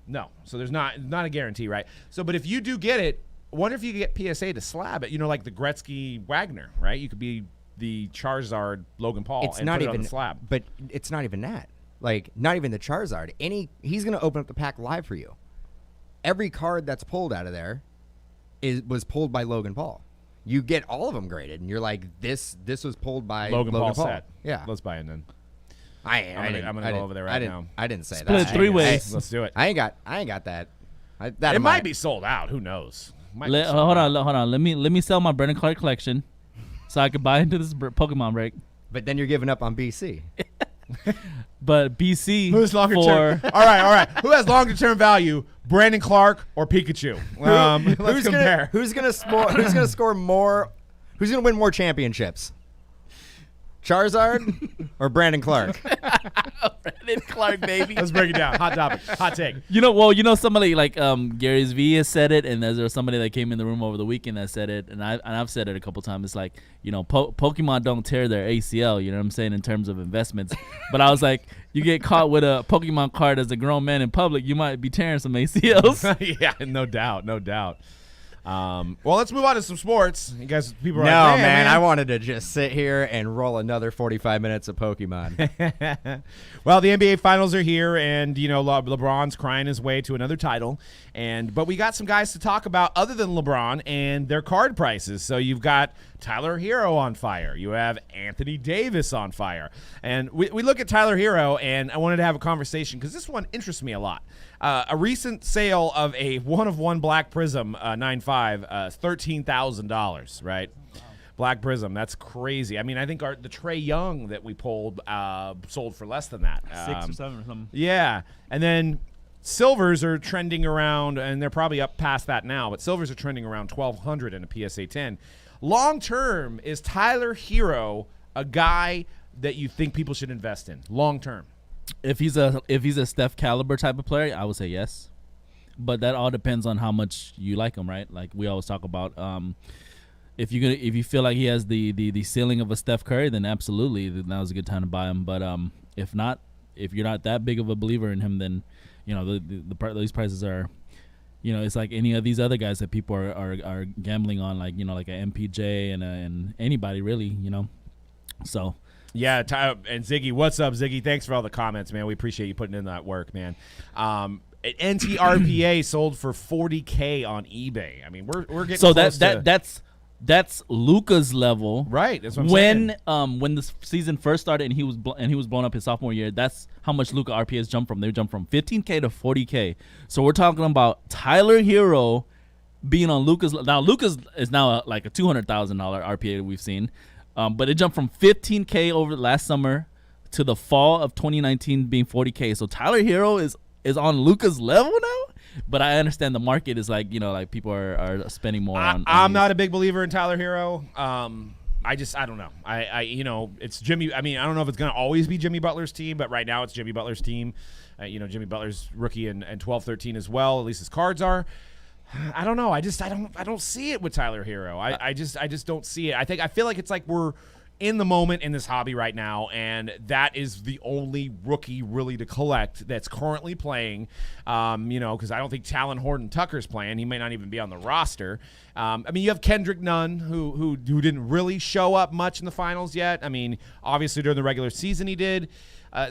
No. So there's not a guarantee, right? So, but if you do get it, I wonder if you get PSA to slab it. Like the Gretzky Wagner, right? You could be the Charizard Logan Paul it's and not put even it on the slab. But it's not even that. Like, not even the Charizard. He's going to open up the pack live for you. Every card that's pulled out of there was pulled by Logan Paul. You get all of them graded, and you're like, this was pulled by Logan Paul. Set. Yeah, let's buy it then. I'm gonna go over there now. I didn't say Split that. Split 3 ways. Let's do it. I ain't got that. It might be sold out. Who knows? Hold on. Let me sell my Brandon Clark collection, so I can buy into this Pokemon break. But then you're giving up on BC. But BC who's longer term? All right. Who has longer term value? Brandon Clark or Pikachu? Let's compare. Who's gonna score more? Who's gonna win more championships? Charizard or Brandon Clark? Brandon Clark, baby. Let's break it down. Hot topic. Hot take. Somebody like Gary's V has said it, and there's somebody that came in the room over the weekend that said it, and I've said it a couple times. It's like, Pokemon don't tear their ACL, you know what I'm saying, in terms of investments. But I was like, you get caught with a Pokemon card as a grown man in public, you might be tearing some ACLs. Yeah, no doubt. Well, let's move on to some sports. You guys, people are like, man, man, I wanted to just sit here and roll another 45 minutes of Pokemon. Well, the NBA Finals are here, and LeBron's crying his way to another title. But we got some guys to talk about other than LeBron and their card prices. So you've got Tyler Hero on fire. You have Anthony Davis on fire. And we look at Tyler Hero, and I wanted to have a conversation because this one interests me a lot. A recent sale of a 1-of-1 Black Prism 9.5, $13,000, right? Wow. Black Prism, that's crazy. I mean, I think the Trey Young that we pulled sold for less than that. 6 or 7 or something. Yeah. And then silvers are trending around, and they're probably up past that now, but silvers are trending around $1,200 in a PSA 10. Long term, is Tyler Hero a guy that you think people should invest in? Long term. If he's a Steph caliber type of player, I would say yes, but that all depends on how much you like him, right? Like we always talk about, if you feel like he has the ceiling of a Steph Curry, then absolutely, then that was a good time to buy him. But if not, if you're not that big of a believer in him, then these prices are, it's like any of these other guys that people are gambling on, like like a MPJ and anybody really, so. Yeah, and Ziggy, what's up, Ziggy? Thanks for all the comments, man. We appreciate you putting in that work, man. NTRPA sold for $40K on eBay. I mean, we're getting close that's Luka's level, right? That's what I'm saying. When the season first started and he was blown up his sophomore year, that's how much Luka RPAs jumped from. They jumped from 15K to 40K. So we're talking about Tyler Hero being on Luka's. Now Luka's is now like a $200,000 RPA that we've seen. But it jumped from 15K over last summer to the fall of 2019 being 40K. So Tyler Hero is is on Luka's level now. But I understand the market is like, like people are spending more on I'm these. not a big believer in Tyler Hero. I don't know. It's Jimmy. I mean, I don't know if it's going to always be Jimmy Butler's team, but right now it's Jimmy Butler's team. Jimmy Butler's rookie and 12-13 as well. At least his cards are. I don't know. I don't see it with Tyler Hero. I just don't see it. I feel like it's like we're in the moment in this hobby right now, and that is the only rookie really to collect that's currently playing. Because I don't think Talon Horton Tucker's playing. He may not even be on the roster. You have Kendrick Nunn, who didn't really show up much in the finals yet. I mean, obviously during the regular season he did.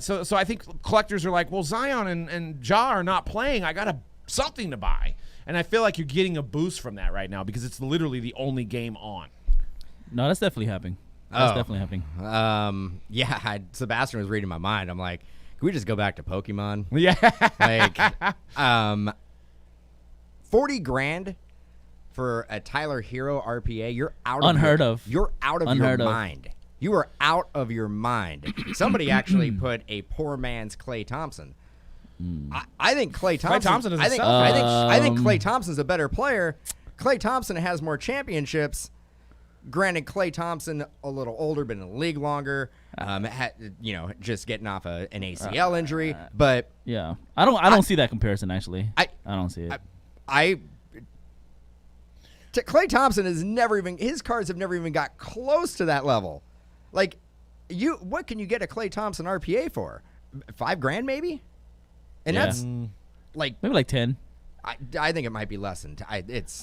So I think collectors are like, well, Zion and Ja are not playing. I got something to buy. And I feel like you're getting a boost from that right now because it's literally the only game on. No, that's definitely happening. That's definitely happening. Sebastian was reading my mind. I'm like, can we just go back to Pokemon? Yeah. Like, $40,000 for a Tyler Hero RPA. You're out of unheard of. You're out of your mind. You are out of your mind. Somebody actually put a poor man's Klay Thompson. I think Klay Thompson. I think Klay Thompson's a better player. Klay Thompson has more championships. Granted, Klay Thompson a little older, been in the league longer. Just getting off an ACL injury. But yeah, I don't see that comparison actually. I don't see it. Klay Thompson his cards have never even got close to that level. Like, what can you get a Klay Thompson RPA for? $5,000 maybe? And that's like maybe like 10. I think it might be less than. It's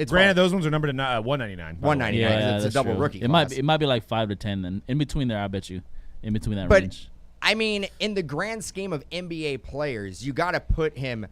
granted those ones are numbered at $199. $199. Yeah, it's a double true. rookie. It might be like 5 to 10. Then in between there, I bet you, in between that range. I mean, in the grand scheme of NBA players, you got to put him.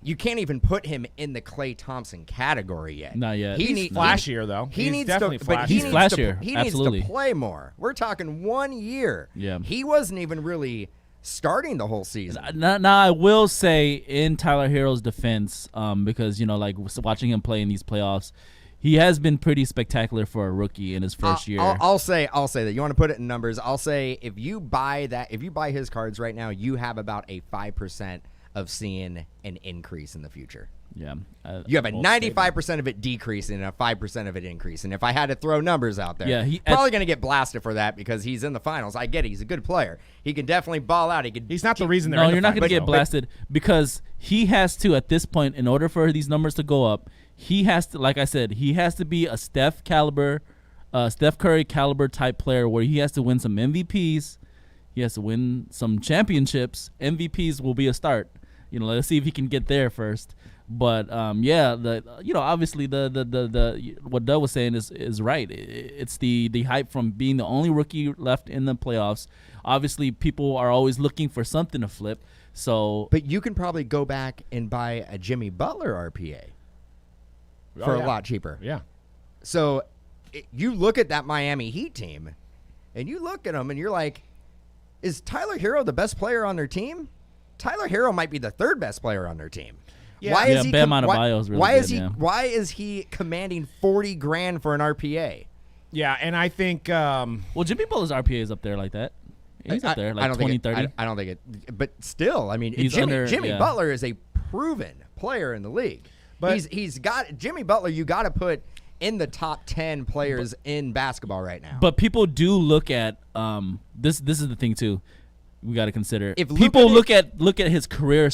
You can't even put him in the Klay Thompson category yet. Not yet. He's flashier though. He's definitely flashier. He's flashier. He Absolutely. needs to play more. We're talking 1 year. Yeah. He wasn't even really starting the whole season. Now I will say in Tyler Hero's defense, because like watching him play in these playoffs, he has been pretty spectacular for a rookie in his first year. I'll say that. You want to put it in numbers? I'll say if you buy his cards right now, you have about a 5% of seeing an increase in the future. Yeah. You have a 95% of it decreasing and a 5% of it increasing. If I had to throw numbers out there, probably going to get blasted for that because he's in the finals. I get it. He's a good player. He can definitely ball out. He's not the reason they're No, in the you're not going to get finals, blasted because he has to, at this point, in order for these numbers to go up, he has to, like I said, he has to be a Steph Curry caliber type player where he has to win some MVPs. He has to win some championships. MVPs will be a start. Let's see if he can get there first. But obviously the what Doug was saying is right. It's the hype from being the only rookie left in the playoffs. Obviously, people are always looking for something to flip. So, but you can probably go back and buy a Jimmy Butler RPA for a lot cheaper. Yeah. So you look at that Miami Heat team, and you look at them, and you're like, is Tyler Hero the best player on their team? Tyler Hero might be the third best player on their team. Yeah. Why is he commanding $40,000 for an RPA? Yeah, and I think Jimmy Butler's RPA is up there like that. He's up there like 20, 30. I don't think it, but still, I mean, Jimmy Butler is a proven player in the league. But he's got Jimmy Butler. You got to put in the top 10 players in basketball right now. But people do look at this. This is the thing too. We got to consider if people look at his career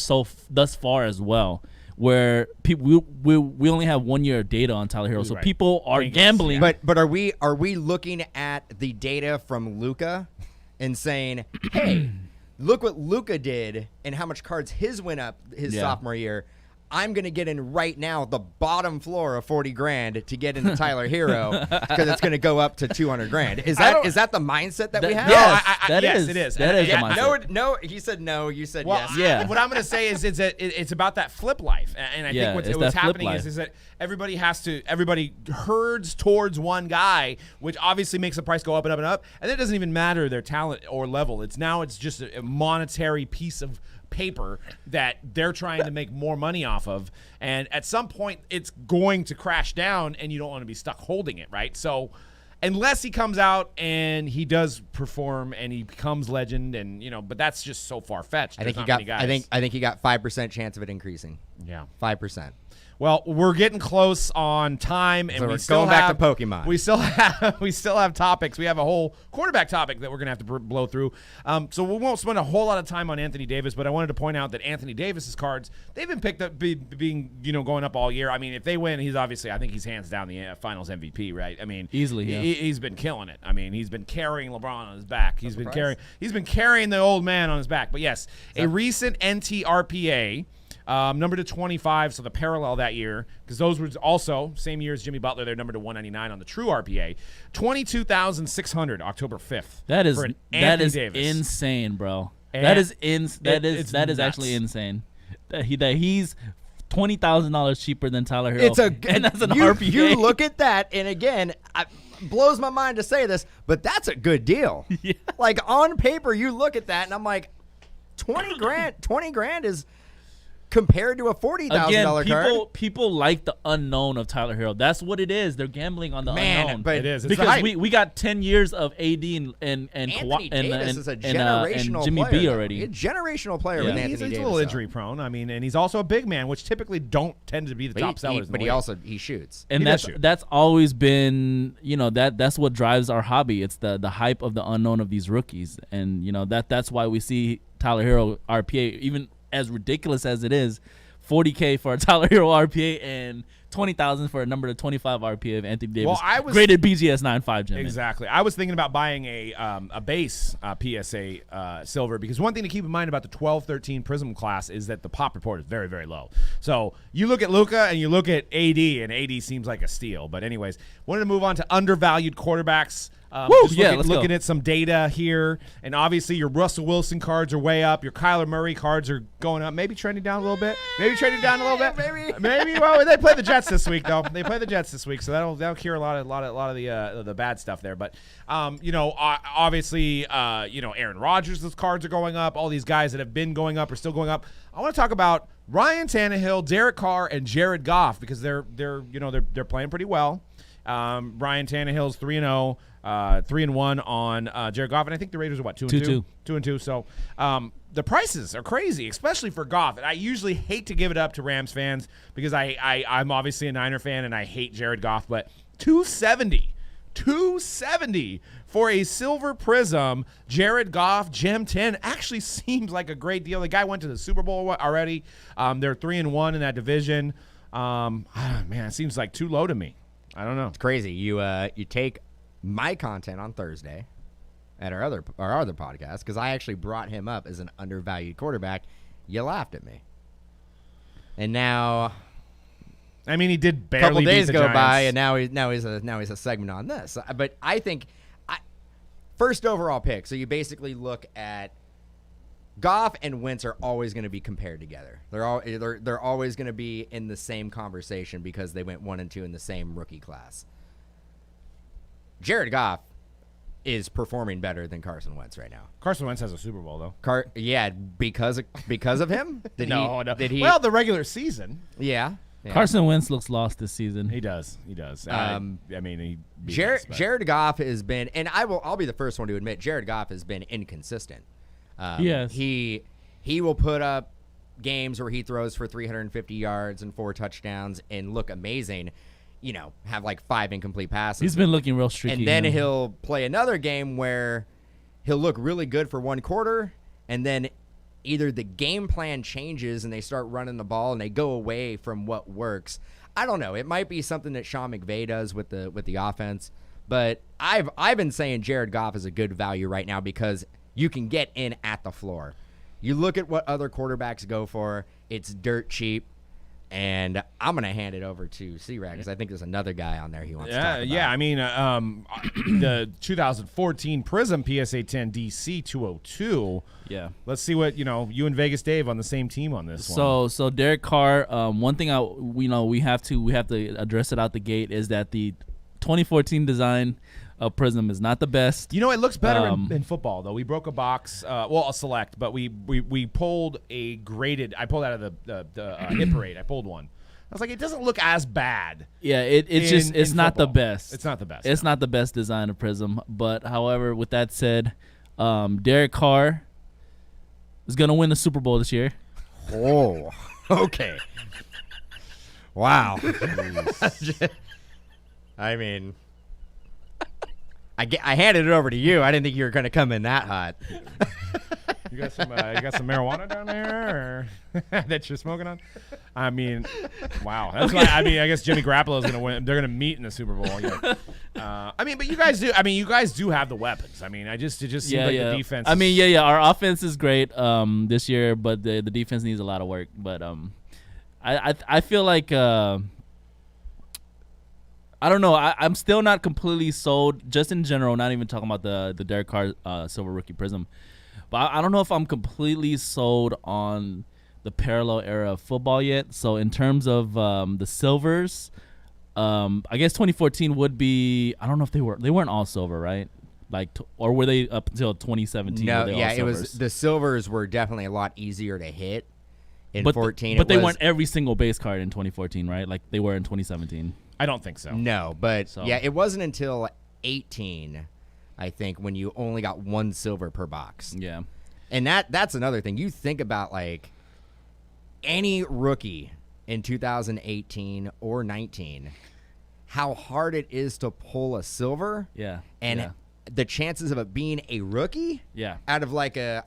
thus far as well, where people we only have 1 year of data on Tyler Hero, so people are gambling. But are we looking at the data from Luka and saying, hey, look what Luka did and how much cards his went up his sophomore year? I'm going to get in right now the bottom floor of $40,000 to get into Tyler Hero because it's going to go up to $200,000. Is that the mindset that we have? Yes, it is. That is the mindset. No, he said no. You said yes. Yeah. What I'm going to say is it's about that flip life, and I think what's happening is that everybody herds towards one guy, which obviously makes the price go up and up and up, and it doesn't even matter their talent or level. It's just a monetary piece of paper that they're trying to make more money off of, and at some point it's going to crash down and you don't want to be stuck holding it, right? So unless he comes out and he does perform and he becomes legend, and but that's just so far fetched. I think he got 5% chance of it increasing. Yeah, 5%. Well, we're getting close on time, and so we we're still going have back to Pokemon. We still have topics. We have a whole quarterback topic that we're gonna have to blow through. So we won't spend a whole lot of time on Anthony Davis, but I wanted to point out that Anthony Davis's cards, they've been picked up being going up all year. I mean, if they win, he's obviously, I think he's hands down the Finals MVP, right? I mean, easily. Yeah. He's been killing it. I mean, he's been carrying LeBron on his back. He's been carrying the old man on his back. But yes, a recent NTRPA. Number to 25, so the parallel that year, because those were also same year as Jimmy Butler. They're number to 199 on the true RPA. 22,600, October 5th. That is Davis. insane, bro. And that is nuts. actually insane. That he's $20,000 cheaper than Tyler Hero. And that's an RPA. You look at that, and again, blows my mind to say this, but that's a good deal. Yeah. Like on paper, you look at that, and I'm like, $20 grand is. Compared to a $40,000 card. People like the unknown of Tyler Hero. That's what it is. They're gambling on the unknown. But it is. It's because we got 10 years of AD and Anthony Davis is a generational and Jimmy player, B already. A generational player with Anthony Davis. He's a little injury prone. I mean, and he's also a big man, which typically don't tend to be the top sellers. But he shoots. And that's always been, that's what drives our hobby. It's the hype of the unknown of these rookies. And that's why we see Tyler Hero RPA, even as ridiculous as it is, $40K for a Tyler Hero RPA and $20,000 for a number to 25 RPA of Anthony Davis. Well, I was graded BGS 9.5 gem. Exactly. I was thinking about buying a base PSA silver, because one thing to keep in mind about the 12-13 Prism class is that the pop report is very, very low. So you look at Luka and you look at AD, and AD seems like a steal. But anyways, wanted to move on to undervalued quarterbacks. Looking at some data here, and obviously your Russell Wilson cards are way up. Your Kyler Murray cards are going up, maybe trending down a little bit. Maybe. Well, they play the Jets this week, though. They play the Jets this week, so that'll cure a lot of the bad stuff there. But obviously, Aaron Rodgers' cards are going up. All these guys that have been going up are still going up. I want to talk about Ryan Tannehill, Derek Carr, and Jared Goff, because they're playing pretty well. Ryan Tannehill's 3-0. 3-1 on Jared Goff, and I think the Raiders are 2-2? 2-2. So the prices are crazy, especially for Goff. And I usually hate to give it up to Rams fans because I'm obviously a Niner fan and I hate Jared Goff, but $270 for a silver prism Jared Goff Gem 10 actually seems like a great deal. The guy went to the Super Bowl already. They're 3-1 in that division. Man, it seems like too low to me. I don't know. It's crazy. You take my content on Thursday at our other podcast, because I actually brought him up as an undervalued quarterback. You laughed at me, and now, I mean, he did barely. A couple days beat the go Giants. by, and now he's a segment on this. But I think first overall pick. So you basically look at Goff and Wentz are always going to be compared together. They're always going to be in the same conversation because they went 1 and 2 in the same rookie class. Jared Goff is performing better than Carson Wentz right now. Carson Wentz has a Super Bowl, though. Because of him? No. Did he? Well, the regular season. Yeah. Carson Wentz looks lost this season. He does. Jared Goff has been, and I'll be the first one to admit, Jared Goff has been inconsistent. Yes. He will put up games where he throws for 350 yards and 4 touchdowns and look amazing. Have like 5 incomplete passes. He's been looking real streaky. And then he'll play another game where he'll look really good for 1 quarter, and then either the game plan changes and they start running the ball and they go away from what works. I don't know. It might be something that Sean McVay does with the offense, but I've been saying Jared Goff is a good value right now because you can get in at the floor. You look at what other quarterbacks go for; it's dirt cheap. And I'm going to hand it over to C-Rag because I think there's another guy on there he wants to talk about. Yeah, I mean, the 2014 Prism PSA 10 DC 202. Yeah. Let's see what, you and Vegas Dave on the same team on this one. So Derek Carr, one thing we have to address it out the gate is that the 2014 design of Prism is not the best. It looks better in football, though. We broke a box, a select, but we pulled a graded. I pulled out of the hit parade. I pulled one. was like, it doesn't look as bad. Yeah, it's not the best. It's not the best. It's not the best design of Prism. But however, with that said, Derek Carr is gonna win the Super Bowl this year. Oh, okay. Wow. I mean, I handed it over to you. I didn't think you were going to come in that hot. You got some marijuana down there that you're smoking on? I mean, wow. That's why. I mean, I guess Jimmy Garoppolo is going to win. They're going to meet in the Super Bowl. Yeah. I mean, but you guys do. I mean, you guys do have the weapons. I mean, it just seems like the defense. I mean, yeah. Our offense is great this year, but the defense needs a lot of work. But I feel like. I don't know. I'm still not completely sold, just in general, not even talking about the Derek Carr Silver Rookie Prism. But I don't know if I'm completely sold on the parallel era of football yet. So in terms of the silvers, I guess 2014 would be, I don't know if they weren't all silver, right? Like, or were they up until 2017? No, yeah, it was, the silvers were definitely a lot easier to hit in 14. But they weren't every single base card in 2014, right? Like they were in 2017. I don't think so. No, but yeah, it wasn't until 18, I think, when you only got one silver per box. Yeah. And that's another thing. You think about, like, any rookie in 2018 or 19, how hard it is to pull a silver. Yeah. And the chances of it being a rookie out of, like, a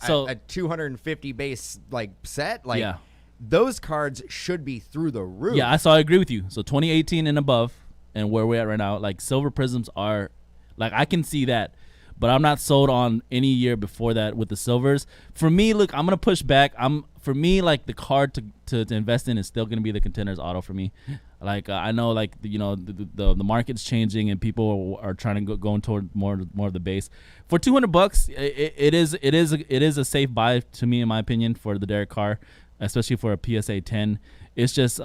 250 base, like, set, like, those cards should be through the roof. Yeah, I agree with you. So 2018 and above, and where we're at right now, like silver prisms are, like I can see that, but I'm not sold on any year before that with the silvers. For me, look, I'm gonna push back. For me, like the card to invest in is still gonna be the Contenders Auto for me. Like I know, like the market's changing and people are trying to go toward more of the base. For $200, it is a safe buy to me, in my opinion, for the Derek Carr. Especially for a PSA 10, it's just,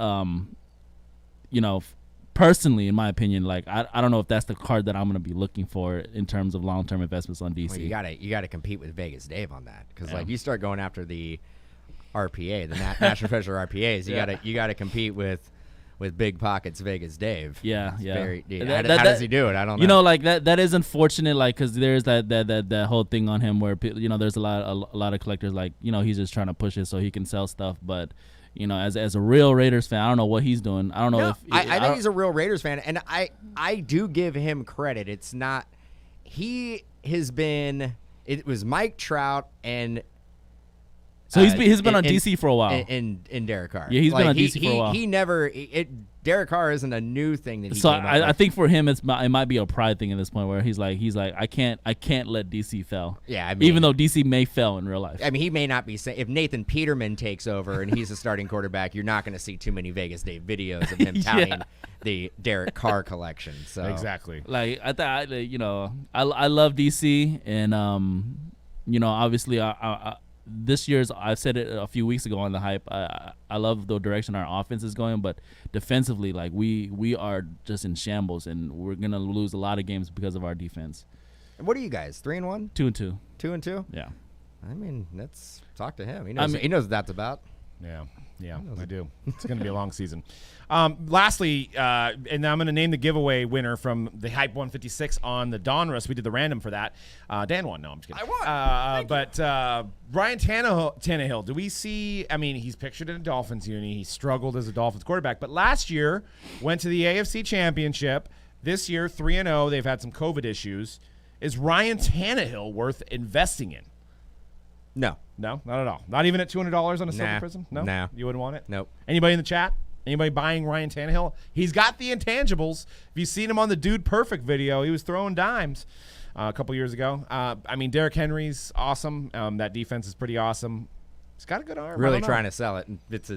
personally, in my opinion, like I don't know if that's the card that I'm gonna be looking for in terms of long-term investments on DC. Well, you gotta compete with Vegas Dave on that, because like you start going after the RPA, the National Treasure RPAs, you gotta compete with Big Pockets Vegas Dave. Yeah. How does he do it? I don't know. Like that is unfortunate, like, because there's that whole thing on him where there's a lot of collectors, like, he's just trying to push it so he can sell stuff, but as a real Raiders fan, I don't know what he's doing. I don't know I think he's a real Raiders fan, and I do give him credit. It's not, he has been, it was Mike Trout and so he's been on DC for a while. In Derek Carr. Yeah, he's been on DC for a while. He never Derek Carr isn't a new thing that he so came up with. I think for him it might be a pride thing at this point where he's like I can't let DC fail. Yeah, I mean, even though DC may fail in real life. I mean, he may not be saying, if Nathan Peterman takes over and he's a starting quarterback, you're not going to see too many Vegas Dave videos of him touting the Derek Carr collection. So exactly. Like I love DC, and obviously this year's, I said it a few weeks ago on the hype, I love the direction our offense is going, but defensively, like we are just in shambles, and we're gonna lose a lot of games because of our defense. What are you guys, 3-1? 2-2. 2-2? Yeah. I mean, let's talk to him. He knows what that's about. Yeah, I do. It's going to be a long season. Lastly, and I'm going to name the giveaway winner from the Hype 156 on the Donruss. We did the random for that. Dan won. No, I'm just kidding. I won. Ryan Tannehill, do we see, I mean, he's pictured in a Dolphins uni. He struggled as a Dolphins quarterback, but last year went to the AFC Championship. This year, 3-0. They've had some COVID issues. Is Ryan Tannehill worth investing in? No, not at all. Not even at $200 on a silver prism? No. You wouldn't want it? Nope. Anybody in the chat? Anybody buying Ryan Tannehill? He's got the intangibles. If you've seen him on the Dude Perfect video, he was throwing dimes a couple years ago. I mean, Derrick Henry's awesome. That defense is pretty awesome. He's got a good arm. Really trying to sell it. It's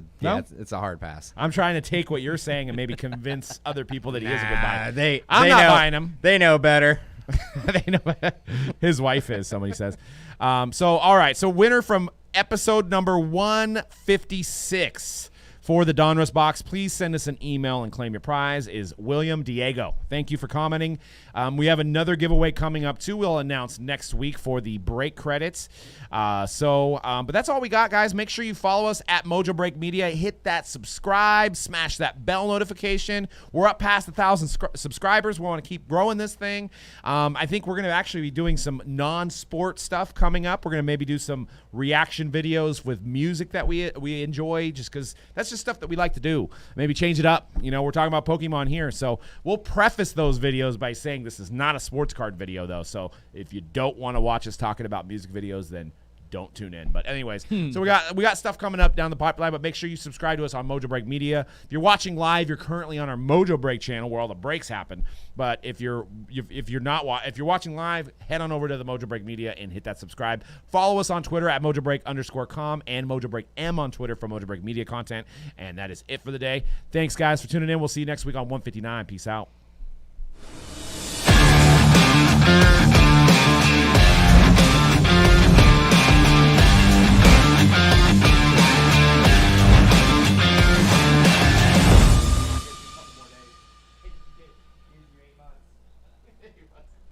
a hard pass. I'm trying to take what you're saying and maybe convince other people that he is a good buy. I'm not buying him. They know better. They know his wife is, somebody says. All right. So winner from episode number 156 for the Donruss box, please send us an email and claim your prize is William Diego. Thank you for commenting. We have another giveaway coming up, too. We'll announce next week for the break credits. But that's all we got, guys. Make sure you follow us at Mojobreak Media. Hit that subscribe. Smash that bell notification. We're up past 1,000 subscribers. We want to keep growing this thing. I think we're going to actually be doing some non-sport stuff coming up. We're going to maybe do some reaction videos with music that we enjoy, just because that's just stuff that we like to do. Maybe change it up. You know, we're talking about Pokemon here, so we'll preface those videos by saying this is not a sports card video, though. So if you don't want to watch us talking about music videos, then don't tune in. But anyways, so we got stuff coming up down the pipeline, but make sure you subscribe to us on Mojobreak Media. If you're watching live, you're currently on our Mojobreak channel where all the breaks happen. But if you're watching live, head on over to the Mojobreak Media and hit that subscribe. Follow us on Twitter at Mojobreak_com and Mojobreak_M on Twitter for Mojobreak Media content. And that is it for the day. Thanks, guys, for tuning in. We'll see you next week on 159. Peace out.